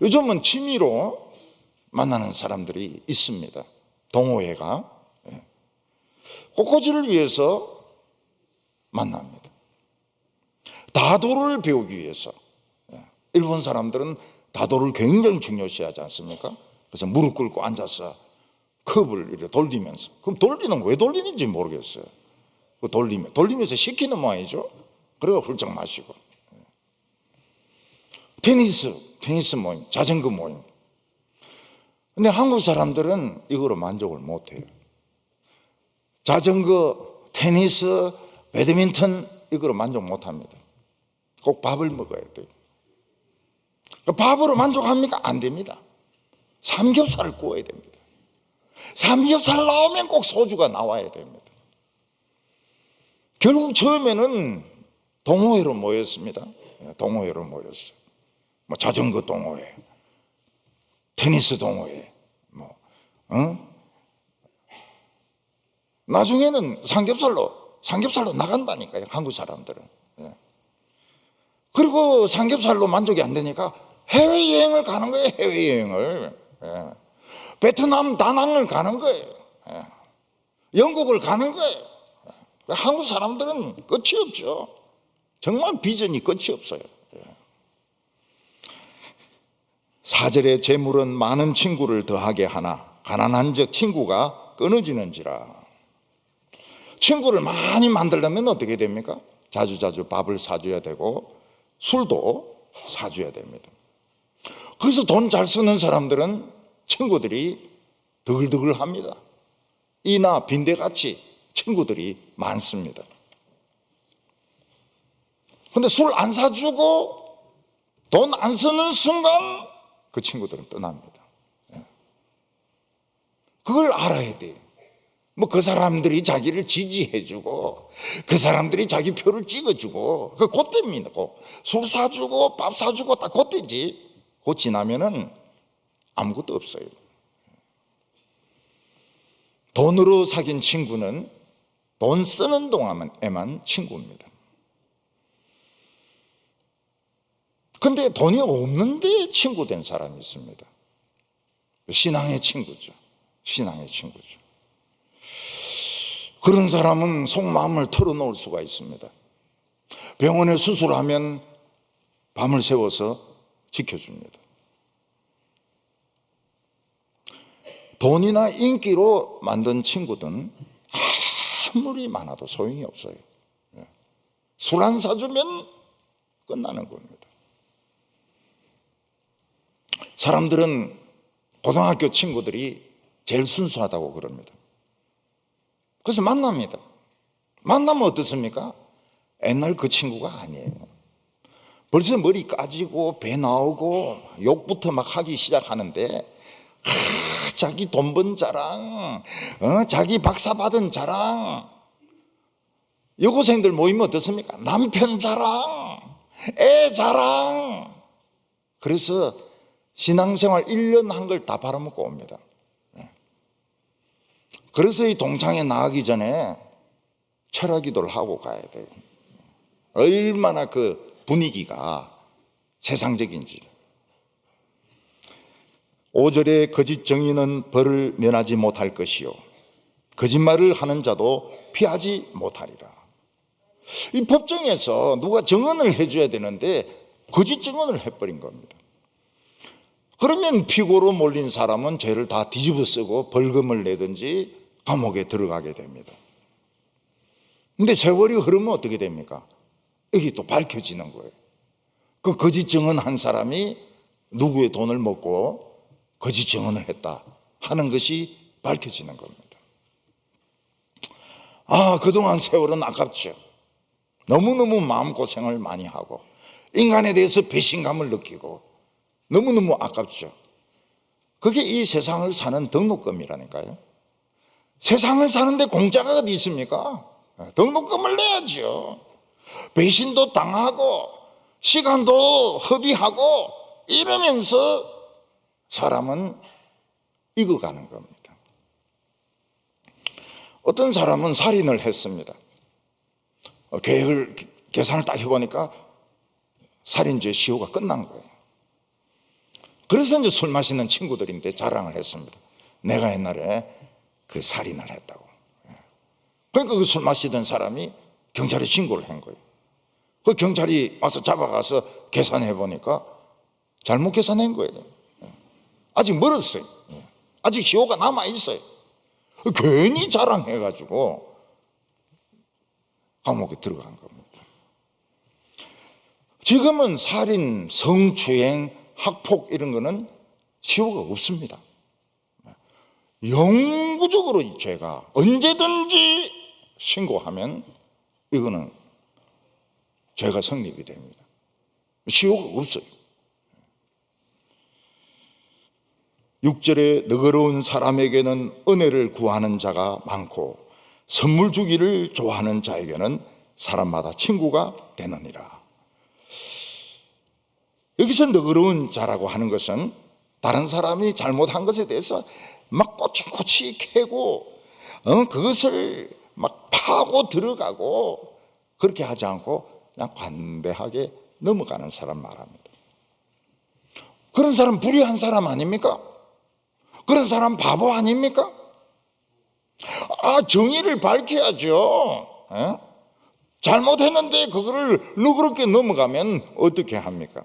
요즘은 취미로 만나는 사람들이 있습니다. 동호회가 꽃꽂이를 위해서 만납니다. 다도를 배우기 위해서. 일본 사람들은 다도를 굉장히 중요시하지 않습니까? 그래서 무릎 꿇고 앉아서 컵을 이렇게 돌리면서, 그럼 돌리는 왜 돌리는지 모르겠어요. 돌리면서 시키는 모양이죠. 그리고 훌쩍 마시고. 테니스 모임, 자전거 모임. 근데 한국 사람들은 이거로 만족을 못해요. 자전거, 테니스, 배드민턴 이거로 만족 못합니다. 꼭 밥을 먹어야 돼요. 밥으로 만족합니까? 안 됩니다. 삼겹살을 구워야 됩니다. 삼겹살 나오면 꼭 소주가 나와야 됩니다. 결국 처음에는 동호회로 모였습니다. 동호회로 모였어요. 뭐 자전거 동호회, 테니스 동호회, 나중에는 삼겹살로 나간다니까요, 한국 사람들은. 그리고 삼겹살로 만족이 안 되니까 해외여행을 가는 거예요, 해외여행을. 베트남 다낭을 가는 거예요. 영국을 가는 거예요. 한국 사람들은 끝이 없죠. 정말 비전이 끝이 없어요. 사절의 재물은 많은 친구를 더하게 하나 가난한 적 친구가 끊어지는지라. 친구를 많이 만들려면 어떻게 됩니까? 자주자주 밥을 사줘야 되고 술도 사줘야 됩니다. 그래서 돈 잘 쓰는 사람들은 친구들이 드글드글합니다. 이나 빈대같이 친구들이 많습니다. 근데 술 안 사주고 돈 안 쓰는 순간 그 친구들은 떠납니다. 그걸 알아야 돼요. 뭐 그 사람들이 자기를 지지해주고 그 사람들이 자기 표를 찍어주고 그 그때입니다. 술 사주고 밥 사주고 딱 그때지. 그 지나면은 아무것도 없어요. 돈으로 사귄 친구는 돈 쓰는 동안에만 친구입니다. 근데 돈이 없는데 친구 된 사람이 있습니다. 신앙의 친구죠. 신앙의 친구죠. 그런 사람은 속마음을 털어놓을 수가 있습니다. 병원에 수술하면 밤을 새워서 지켜줍니다. 돈이나 인기로 만든 친구들은 아무리 많아도 소용이 없어요. 술 안 사주면 끝나는 겁니다. 사람들은 고등학교 친구들이 제일 순수하다고 그럽니다. 그래서 만납니다. 만나면 어떻습니까? 옛날 그 친구가 아니에요. 벌써 머리 까지고 배 나오고 욕부터 막 하기 시작하는데 자기 돈 번 자랑, 자기 박사 받은 자랑. 여고생들 모이면 어떻습니까? 남편 자랑, 애 자랑. 그래서 신앙생활 1년 한 걸 다 팔아먹고 옵니다. 그래서 이 동창회 나가기 전에 철학 기도를 하고 가야 돼요. 얼마나 그 분위기가 세상적인지. 5절에 거짓 정의는 벌을 면하지 못할 것이요 거짓말을 하는 자도 피하지 못하리라. 이 법정에서 누가 증언을 해줘야 되는데 거짓 증언을 해버린 겁니다. 그러면 피고로 몰린 사람은 죄를 다 뒤집어 쓰고 벌금을 내든지 감옥에 들어가게 됩니다. 근데 세월이 흐르면 어떻게 됩니까? 이게 또 밝혀지는 거예요. 그 거짓 증언한 사람이 누구의 돈을 먹고 거짓 증언을 했다 하는 것이 밝혀지는 겁니다. 그동안 세월은 아깝죠. 너무너무 마음고생을 많이 하고 인간에 대해서 배신감을 느끼고 너무너무 아깝죠. 그게 이 세상을 사는 등록금이라니까요. 세상을 사는데 공짜가 어디 있습니까? 등록금을 내야죠. 배신도 당하고 시간도 허비하고 이러면서 사람은 익어가는 겁니다. 어떤 사람은 살인을 했습니다. 계산을 딱 해보니까 살인죄 시효가 끝난 거예요. 그래서 이제 술 마시는 친구들인데 자랑을 했습니다. 내가 옛날에 그 살인을 했다고. 그러니까 그 술 마시던 사람이 경찰에 신고를 한 거예요. 그 경찰이 와서 잡아가서 계산해 보니까 잘못 계산한 거예요. 아직 멀었어요. 아직 시효가 남아 있어요. 괜히 자랑해가지고 감옥에 들어간 겁니다. 지금은 살인, 성추행, 학폭 이런 거는 시효가 없습니다. 영구적으로 이 죄가 언제든지 신고하면 이거는 죄가 성립이 됩니다. 시효가 없어요. 6절에 너그러운 사람에게는 은혜를 구하는 자가 많고 선물 주기를 좋아하는 자에게는 사람마다 친구가 되느니라. 여기서 너그러운 자라고 하는 것은 다른 사람이 잘못한 것에 대해서 막 꼬치꼬치 캐고 그것을 막 파고 들어가고 그렇게 하지 않고 그냥 관대하게 넘어가는 사람 말합니다. 그런 사람 불의한 사람 아닙니까? 그런 사람 바보 아닙니까? 정의를 밝혀야죠. 잘못했는데 그거를 너그럽게 넘어가면 어떻게 합니까?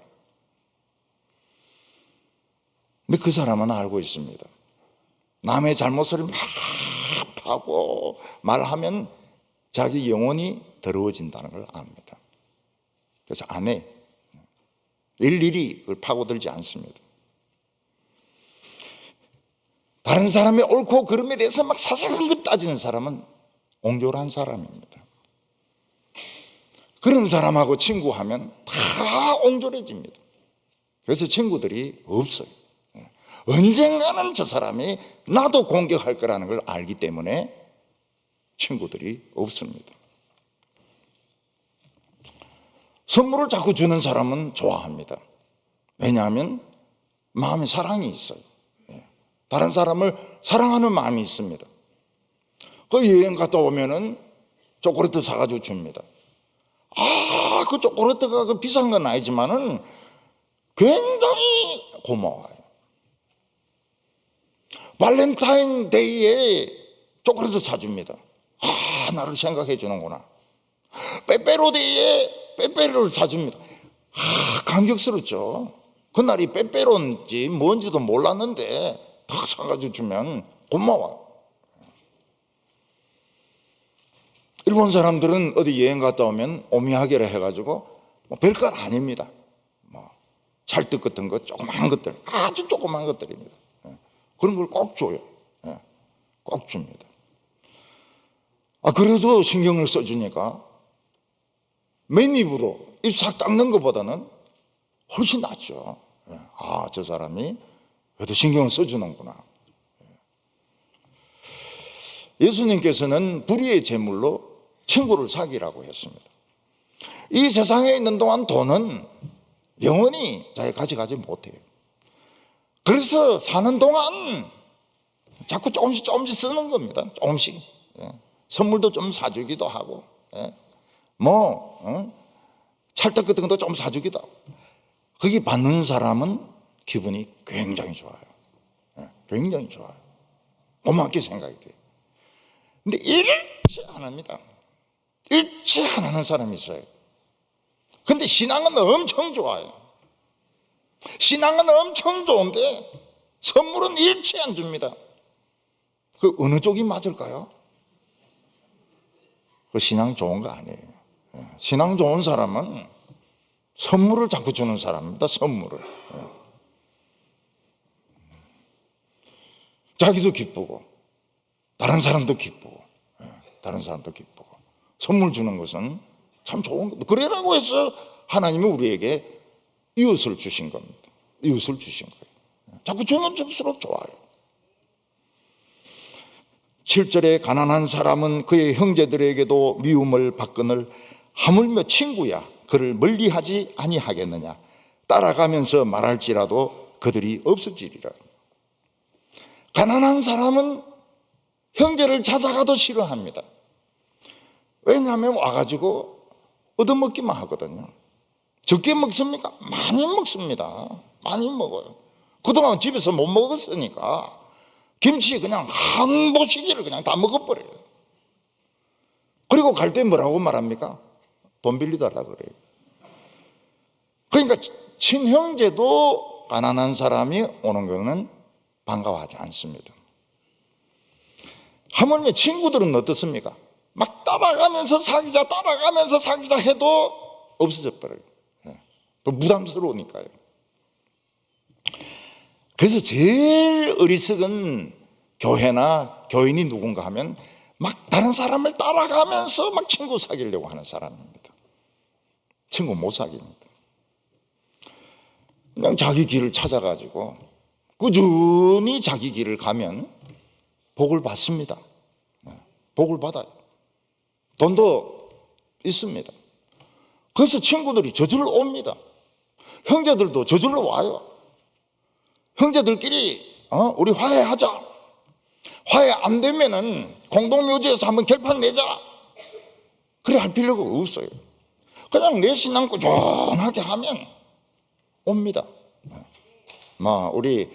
근데 그 사람은 알고 있습니다. 남의 잘못을 막 파고 말하면 자기 영혼이 더러워진다는 걸 압니다. 그래서 안 해. 일일이 그걸 파고들지 않습니다. 다른 사람의 옳고 그름에 대해서 막 사사건 것 따지는 사람은 옹졸한 사람입니다. 그런 사람하고 친구하면 다 옹졸해집니다. 그래서 친구들이 없어요. 언젠가는 저 사람이 나도 공격할 거라는 걸 알기 때문에 친구들이 없습니다. 선물을 자꾸 주는 사람은 좋아합니다. 왜냐하면 마음에 사랑이 있어요. 다른 사람을 사랑하는 마음이 있습니다. 그 여행 갔다 오면은 초콜릿 사가지고 줍니다. 그 초콜릿가 그 비싼 건 아니지만은 굉장히 고마워요. 발렌타인데이에 초콜릿 사줍니다. 나를 생각해 주는구나. 빼빼로데이에 빼빼로를 사줍니다. 감격스럽죠. 그날이 빼빼로인지 뭔지도 몰랐는데 딱 사가지고 주면 고마워요. 일본 사람들은 어디 여행 갔다 오면 오미하게를 해가지고 별것 아닙니다. 찰떡 같은 거 조그만 것들, 아주 조그만 것들입니다. 그런 걸 꼭 줘요. 꼭 줍니다. 그래도 신경을 써주니까 맨입으로 입 싹 닦는 것보다는 훨씬 낫죠. 저 사람이 그래도 신경을 써주는구나. 예수님께서는 불의의 제물로 친구를 사귀라고 했습니다. 이 세상에 있는 동안 돈은 영원히 자기 가져가지 못해요. 그래서 사는 동안 자꾸 조금씩 쓰는 겁니다. 조금씩. 선물도 좀 사주기도 하고, 찰떡 같은 것도 좀 사주기도 하고. 거기 받는 사람은 기분이 굉장히 좋아요. 굉장히 좋아요. 고맙게 생각이 돼요. 근데 일치 안 합니다. 일치 안 하는 사람이 있어요. 근데 신앙은 엄청 좋아요. 신앙은 엄청 좋은데 선물은 일치 안 줍니다. 그 어느 쪽이 맞을까요? 그 신앙 좋은 거 아니에요. 신앙 좋은 사람은 선물을 자꾸 주는 사람입니다. 선물을. 자기도 기쁘고 다른 사람도 기쁘고 다른 사람도 기쁘고 선물 주는 것은 참 좋은 겁니다. 그러라고 해서 하나님은 우리에게 이웃을 주신 겁니다. 이웃을 주신 거예요. 자꾸 주면 줄수록 좋아요. 7절에 가난한 사람은 그의 형제들에게도 미움을 받거늘 하물며 친구야 그를 멀리하지 아니하겠느냐. 따라가면서 말할지라도 그들이 없어지리라. 가난한 사람은 형제를 찾아가도 싫어합니다. 왜냐하면 와가지고 얻어먹기만 하거든요. 적게 먹습니까? 많이 먹습니다. 많이 먹어요. 그동안 집에서 못 먹었으니까 김치 그냥 한 보시기를 그냥 다 먹어버려요. 그리고 갈 때 뭐라고 말합니까? 돈 빌리달라 그래요. 그러니까 친형제도 가난한 사람이 오는 거는 반가워하지 않습니다. 하물며 친구들은 어떻습니까? 막 따라가면서 사귀자 해도 없어져 버려요. 또 부담스러우니까요. 그래서 제일 어리석은 교회나 교인이 누군가 하면 막 다른 사람을 따라가면서 막 친구 사귀려고 하는 사람입니다. 친구 못 사깁니다. 그냥 자기 길을 찾아가지고 꾸준히 자기 길을 가면 복을 받습니다. 복을 받아요. 돈도 있습니다. 그래서 친구들이 저절로 옵니다. 형제들도 저절로 와요. 형제들끼리 우리 화해하자. 화해 안 되면은 공동묘지에서 한번 결판 내자. 그래 할 필요가 없어요. 그냥 내 신앙 꾸준하게 하면 옵니다. 우리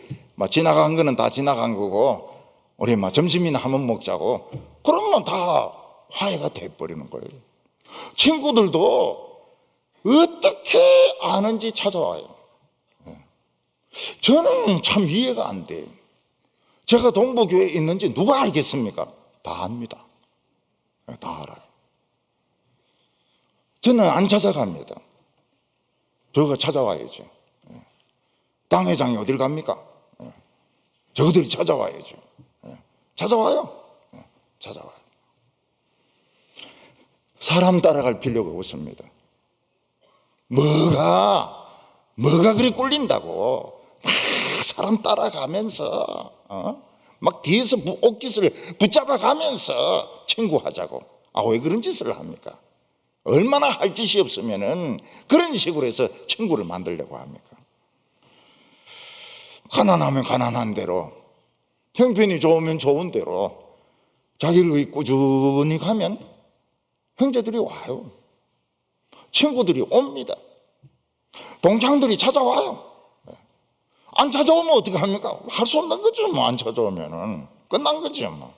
지나간 거는 다 지나간 거고 우리 점심이나 한번 먹자고 그러면 다 화해가 돼버리는 거예요. 친구들도 어떻게 아는지 찾아와요. 저는 참 이해가 안 돼요. 제가 동부교회에 있는지 누가 알겠습니까? 다 압니다. 다 알아요. 저는 안 찾아갑니다. 저가 찾아와야죠. 땅 회장이 어딜 갑니까? 저들이 찾아와야죠. 찾아와요. 찾아와요. 사람 따라갈 필요가 없습니다. 뭐가 그리 꿀린다고 막 사람 따라가면서 막 뒤에서 옷깃을 붙잡아 가면서 친구하자고. 왜 그런 짓을 합니까? 얼마나 할 짓이 없으면은 그런 식으로 해서 친구를 만들려고 합니까? 가난하면 가난한 대로, 형편이 좋으면 좋은 대로 자기를 꾸준히 가면 형제들이 와요. 친구들이 옵니다. 동창들이 찾아와요. 안 찾아오면 어떻게 합니까? 할 수 없는 거죠. 안 찾아오면은 끝난 거죠.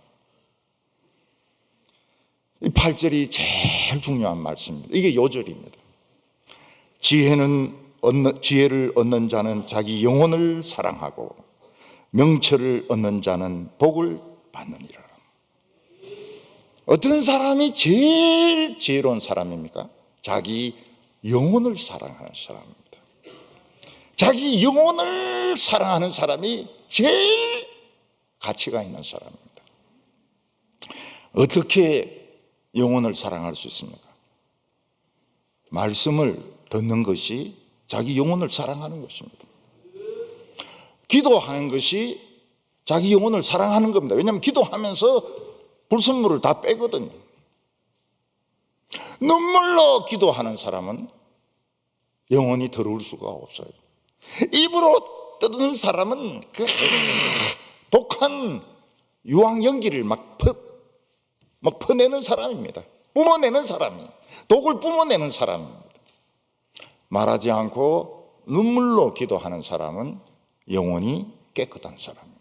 이 8절이 제일 중요한 말씀입니다. 이게 요절입니다. 지혜를 얻는 자는 자기 영혼을 사랑하고 명철을 얻는 자는 복을 받느니라. 어떤 사람이 제일 지혜로운 사람입니까? 자기 영혼을 사랑하는 사람입니다. 자기 영혼을 사랑하는 사람이 제일 가치가 있는 사람입니다. 어떻게 영혼을 사랑할 수 있습니까? 말씀을 듣는 것이 자기 영혼을 사랑하는 것입니다. 기도하는 것이 자기 영혼을 사랑하는 겁니다. 왜냐하면 기도하면서 불순물을 다 빼거든요. 눈물로 기도하는 사람은 영혼이 더러울 수가 없어요. 입으로 떠드는 사람은 그 독한 유황 연기를 막 퍼내는 사람입니다. 뿜어내는 사람이, 독을 뿜어내는 사람입니다. 말하지 않고 눈물로 기도하는 사람은 영혼이 깨끗한 사람입니다.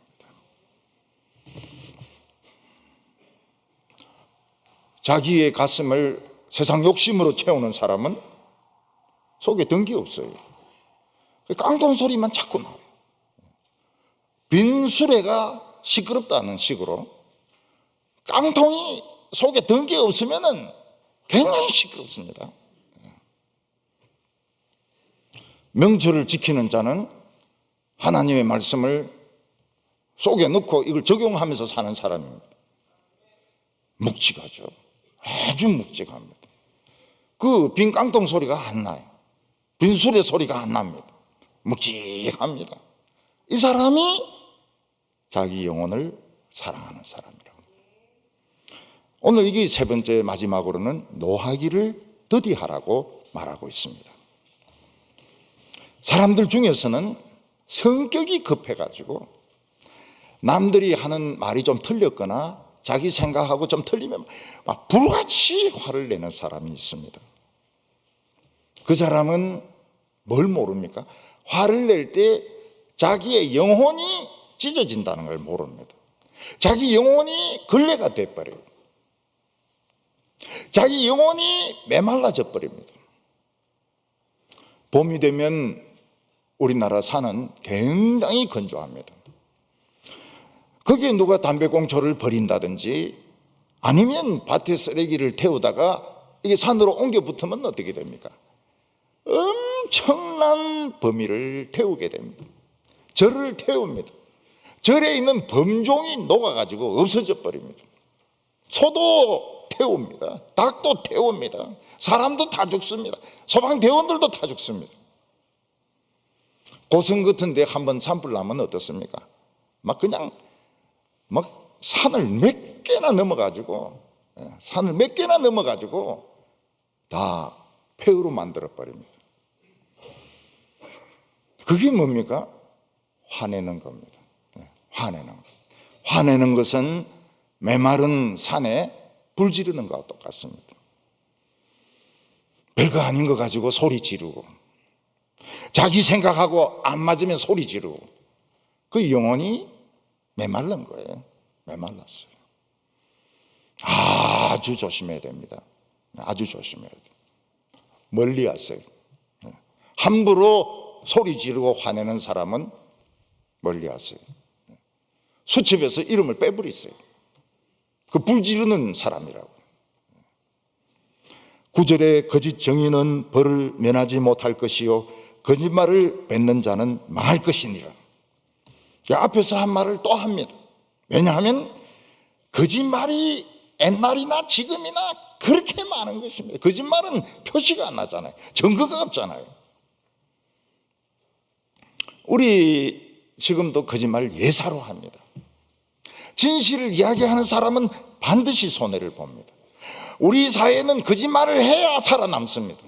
자기의 가슴을 세상 욕심으로 채우는 사람은 속에 든기 없어요. 깡통 소리만 자꾸 나와요. 빈 수레가 시끄럽다는 식으로 깡통이 속에 든기 없으면 굉장히 시끄럽습니다. 명철을 지키는 자는 하나님의 말씀을 속에 넣고 이걸 적용하면서 사는 사람입니다. 묵직하죠. 아주 묵직합니다. 그 빈 깡통 소리가 안 나요. 빈 수레 소리가 안 납니다. 묵직합니다. 이 사람이 자기 영혼을 사랑하는 사람이라고. 오늘 이게 세 번째 마지막으로는 노하기를 더디하라고 말하고 있습니다. 사람들 중에서는 성격이 급해가지고 남들이 하는 말이 좀 틀렸거나 자기 생각하고 좀 틀리면 막 불같이 화를 내는 사람이 있습니다. 그 사람은 뭘 모릅니까? 화를 낼 때 자기의 영혼이 찢어진다는 걸 모릅니다. 자기 영혼이 걸레가 돼버려요. 자기 영혼이 메말라져 버립니다. 봄이 되면 우리나라 산은 굉장히 건조합니다. 거기에 누가 담배꽁초를 버린다든지 아니면 밭에 쓰레기를 태우다가 이게 산으로 옮겨 붙으면 어떻게 됩니까? 엄청난 범위를 태우게 됩니다. 절을 태웁니다. 절에 있는 범종이 녹아가지고 없어져 버립니다. 소도 태웁니다. 닭도 태웁니다. 사람도 다 죽습니다. 소방대원들도 다 죽습니다. 고성 같은 데 한번 산불 나면 어떻습니까? 막 그냥 막 산을 몇 개나 넘어가지고 다 폐허로 만들어 버립니다. 그게 뭡니까? 화내는 겁니다. 화내는 것. 화내는 것은 메마른 산에 불 지르는 것과 똑같습니다. 별거 아닌 거 가지고 소리 지르고 자기 생각하고 안 맞으면 소리 지르고 그 영혼이 메말른 거예요. 메말랐어요. 아주 조심해야 됩니다. 아주 조심해야 돼요. 멀리 하세요. 함부로 소리 지르고 화내는 사람은 멀리 하세요. 수첩에서 이름을 빼버리세요. 그 불 지르는 사람이라고. 9절에 거짓 정의는 벌을 면하지 못할 것이요 거짓말을 뱉는 자는 망할 것이니라. 앞에서 한 말을 또 합니다. 왜냐하면 거짓말이 옛날이나 지금이나 그렇게 많은 것입니다. 거짓말은 표시가 안 나잖아요. 증거가 없잖아요. 우리 지금도 거짓말을 예사로 합니다. 진실을 이야기하는 사람은 반드시 손해를 봅니다. 우리 사회는 거짓말을 해야 살아남습니다.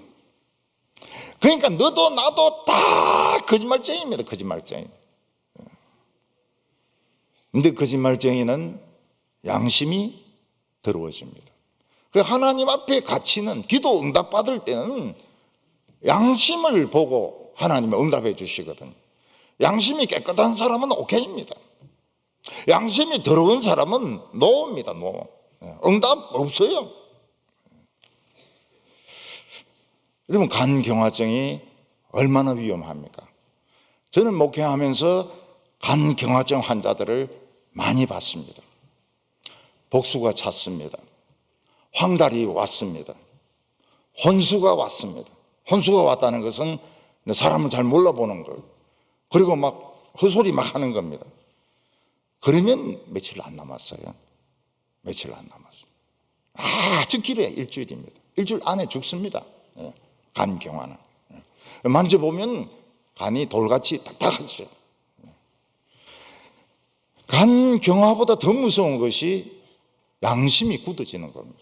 그러니까 너도 나도 다 거짓말쟁이입니다. 거짓말쟁이. 근데 거짓말쟁이는 양심이 더러워집니다. 그 하나님 앞에 갇히는 기도 응답받을 때는 양심을 보고 하나님이 응답해 주시거든요. 양심이 깨끗한 사람은 오케이입니다. 양심이 더러운 사람은 노입니다. 노. 응답 없어요. 여러분 간경화증이 얼마나 위험합니까? 저는 목회하면서 간경화증 환자들을 많이 봤습니다. 복수가 찼습니다. 황달이 왔습니다. 혼수가 왔습니다. 혼수가 왔다는 것은 사람을 잘 몰라보는 거예요. 그리고 막 헛소리 막 하는 겁니다. 그러면 며칠 안 남았어요. 며칠 안 남았어요. 아주 길어요. 일주일입니다. 일주일 안에 죽습니다. 간경화는. 만져보면 간이 돌같이 딱딱하죠. 간경화보다 더 무서운 것이 양심이 굳어지는 겁니다.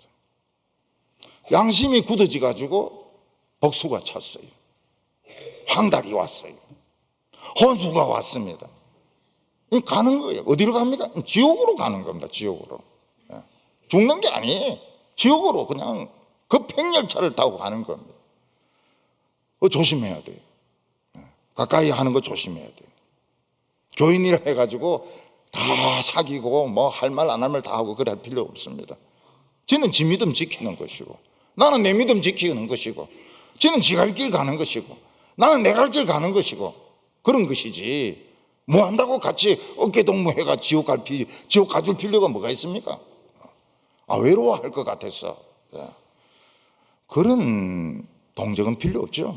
양심이 굳어져가지고 복수가 찼어요. 황달이 왔어요. 혼수가 왔습니다. 가는 거예요. 어디로 갑니까? 지옥으로 가는 겁니다. 지옥으로. 죽는 게 아니에요. 지옥으로 그냥 급행열차를 타고 가는 겁니다. 조심해야 돼요. 가까이 하는 거 조심해야 돼요. 교인이라 해가지고 다 사귀고 뭐 할 말 안 할 말 다 하고 그럴 필요 없습니다. 쟤는 지 믿음 지키는 것이고 나는 내 믿음 지키는 것이고 쟤는 지 갈 길 가는 것이고 나는 내 갈 길 가는 것이고 그런 것이지 뭐 한다고 같이 어깨동무해가 지옥 가줄 필요가 뭐가 있습니까? 외로워할 것 같았어. 그런 동정은 필요 없죠.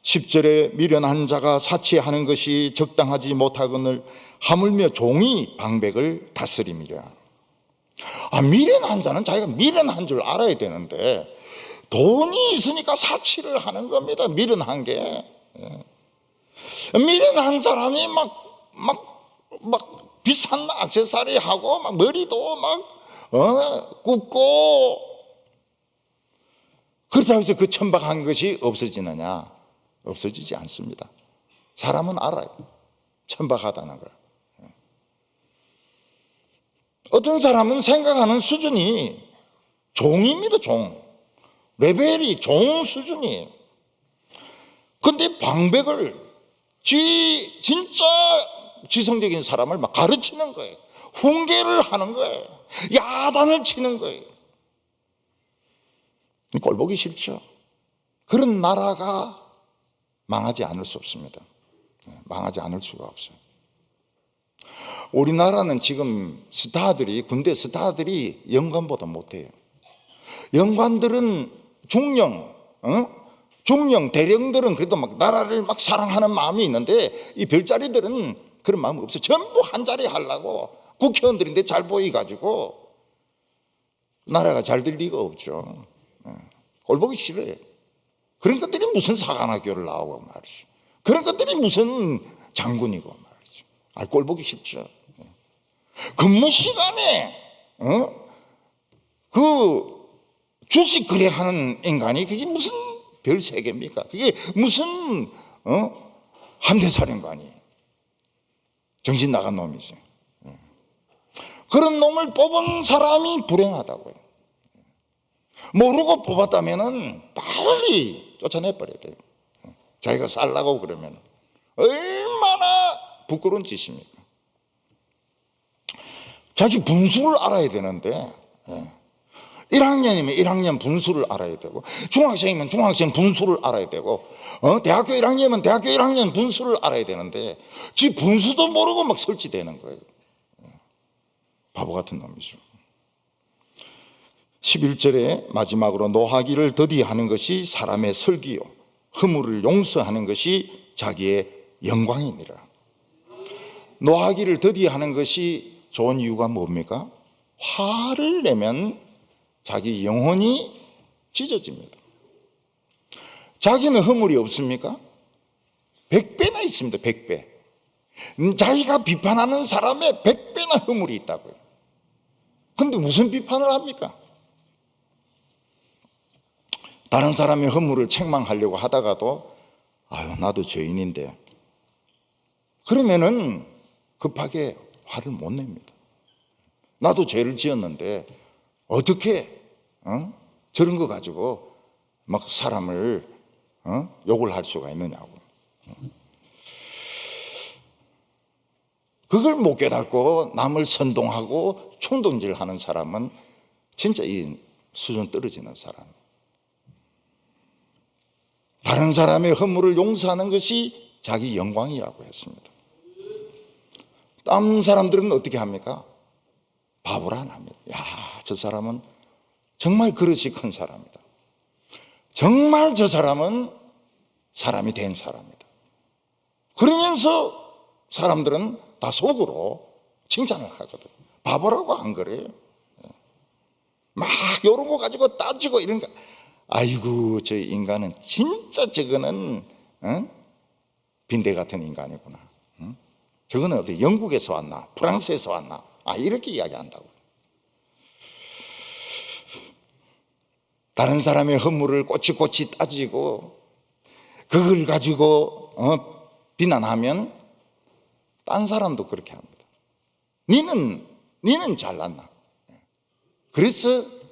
10절에 미련한 자가 사치하는 것이 적당하지 못하거늘 하물며 종이 방백을 다스림이라. 미련한 자는 자기가 미련한 줄 알아야 되는데 돈이 있으니까 사치를 하는 겁니다. 미련한 게. 미련한 사람이 막 비싼 액세서리 하고 막 머리도 막 굽고 그렇다고 해서 그 천박한 것이 없어지느냐? 없어지지 않습니다. 사람은 알아요. 천박하다는 걸. 어떤 사람은 생각하는 수준이 종입니다. 종. 레벨이 종 수준이에요. 근데 방백을 진짜 지성적인 사람을 막 가르치는 거예요. 훈계를 하는 거예요. 야단을 치는 거예요. 꼴 보기 싫죠. 그런 나라가 망하지 않을 수 없습니다. 망하지 않을 수가 없어요. 우리나라는 지금 스타들이, 군대 스타들이 영관보다 못해요. 영관들은 중령, 대령들은 그래도 막 나라를 막 사랑하는 마음이 있는데 이 별자리들은 그런 마음이 없어요. 전부 한 자리 하려고 국회의원들인데 잘 보이가지고 나라가 잘 될 리가 없죠. 꼴 보기 싫어요. 그런 것들이 무슨 사관학교를 나오고 말이죠. 그런 것들이 무슨 장군이고 말이죠. 꼴 보기 싫죠. 근무 시간에 그 주식 거래하는 인간이 그게 무슨 별 세계입니까? 그게 무슨 함대사령관이 정신 나간 놈이지. 그런 놈을 뽑은 사람이 불행하다고요. 모르고 뽑았다면은 빨리 쫓아내버려야 돼요. 자기가 살라고 그러면 얼마나 부끄러운 짓입니까? 자기 분수를 알아야 되는데 1학년이면 1학년 분수를 알아야 되고 중학생이면 중학생 분수를 알아야 되고 대학교 1학년이면 대학교 1학년 분수를 알아야 되는데 지 분수도 모르고 막 설치되는 거예요. 바보 같은 놈이죠. 11절에 마지막으로 노하기를 더디하는 것이 사람의 설기요 허물을 용서하는 것이 자기의 영광이니라. 노하기를 더디하는 것이 좋은 이유가 뭡니까? 화를 내면 자기 영혼이 찢어집니다. 자기는 허물이 없습니까? 100배나 있습니다. 100배. 자기가 비판하는 사람의 100배나 허물이 있다고요. 그런데 무슨 비판을 합니까? 다른 사람의 허물을 책망하려고 하다가도 나도 죄인인데 그러면은 급하게 화를 못 냅니다. 나도 죄를 지었는데 어떻게 저런 거 가지고 막 사람을 욕을 할 수가 있느냐고. 그걸 못 깨닫고 남을 선동하고 충동질하는 사람은 진짜 이 수준 떨어지는 사람. 다른 사람의 허물을 용서하는 것이 자기 영광이라고 했습니다. 다른 사람들은 어떻게 합니까? 바보라 안 합니다. 저 사람은 정말 그릇이 큰 사람이다. 정말 저 사람은 사람이 된 사람이다. 그러면서 사람들은 다 속으로 칭찬을 하거든. 바보라고 안 그래요. 막 이런 거 가지고 따지고 이런 거. 아이고 저 인간은 진짜 저거는 빈대 같은 인간이구나. 저거는 어디 영국에서 왔나 프랑스에서 왔나 이렇게 이야기한다고. 다른 사람의 허물을 꼬치꼬치 따지고 그걸 가지고 비난하면 딴 사람도 그렇게 합니다. 니는 잘났나. 그래서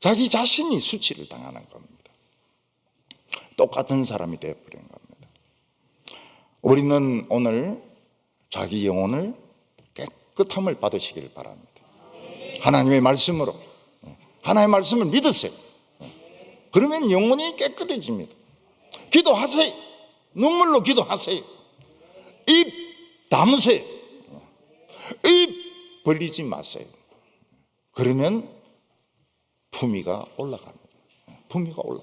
자기 자신이 수치를 당하는 겁니다. 똑같은 사람이 되어버린 겁니다. 우리는 오늘 자기 영혼을 깨끗함을 받으시길 바랍니다. 하나님의 말씀으로 하나님의 말씀을 믿으세요. 그러면 영혼이 깨끗해집니다. 기도하세요. 눈물로 기도하세요. 입 담으세요. 입 벌리지 마세요. 그러면 품위가 올라갑니다. 품위가 올라.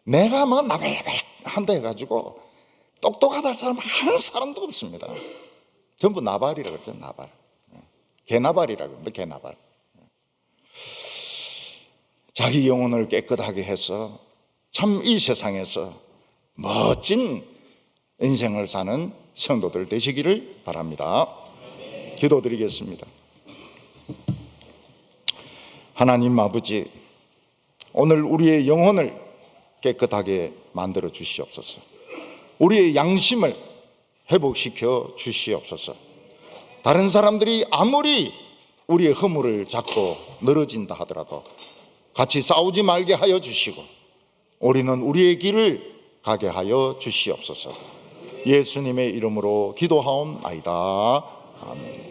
내가 막 나발나발 한다 해가지고 똑똑하다 할 사람 한 사람도 없습니다. 전부 나발이라고 그러죠. 나발. 개나발이라고 합니다. 개나발. 자기 영혼을 깨끗하게 해서 참 이 세상에서 멋진 인생을 사는 성도들 되시기를 바랍니다. 기도드리겠습니다. 하나님 아버지, 오늘 우리의 영혼을 깨끗하게 만들어 주시옵소서. 우리의 양심을 회복시켜 주시옵소서. 다른 사람들이 아무리 우리의 허물을 잡고 늘어진다 하더라도 같이 싸우지 말게 하여 주시고 우리는 우리의 길을 가게 하여 주시옵소서. 예수님의 이름으로 기도하옵나이다. 아멘.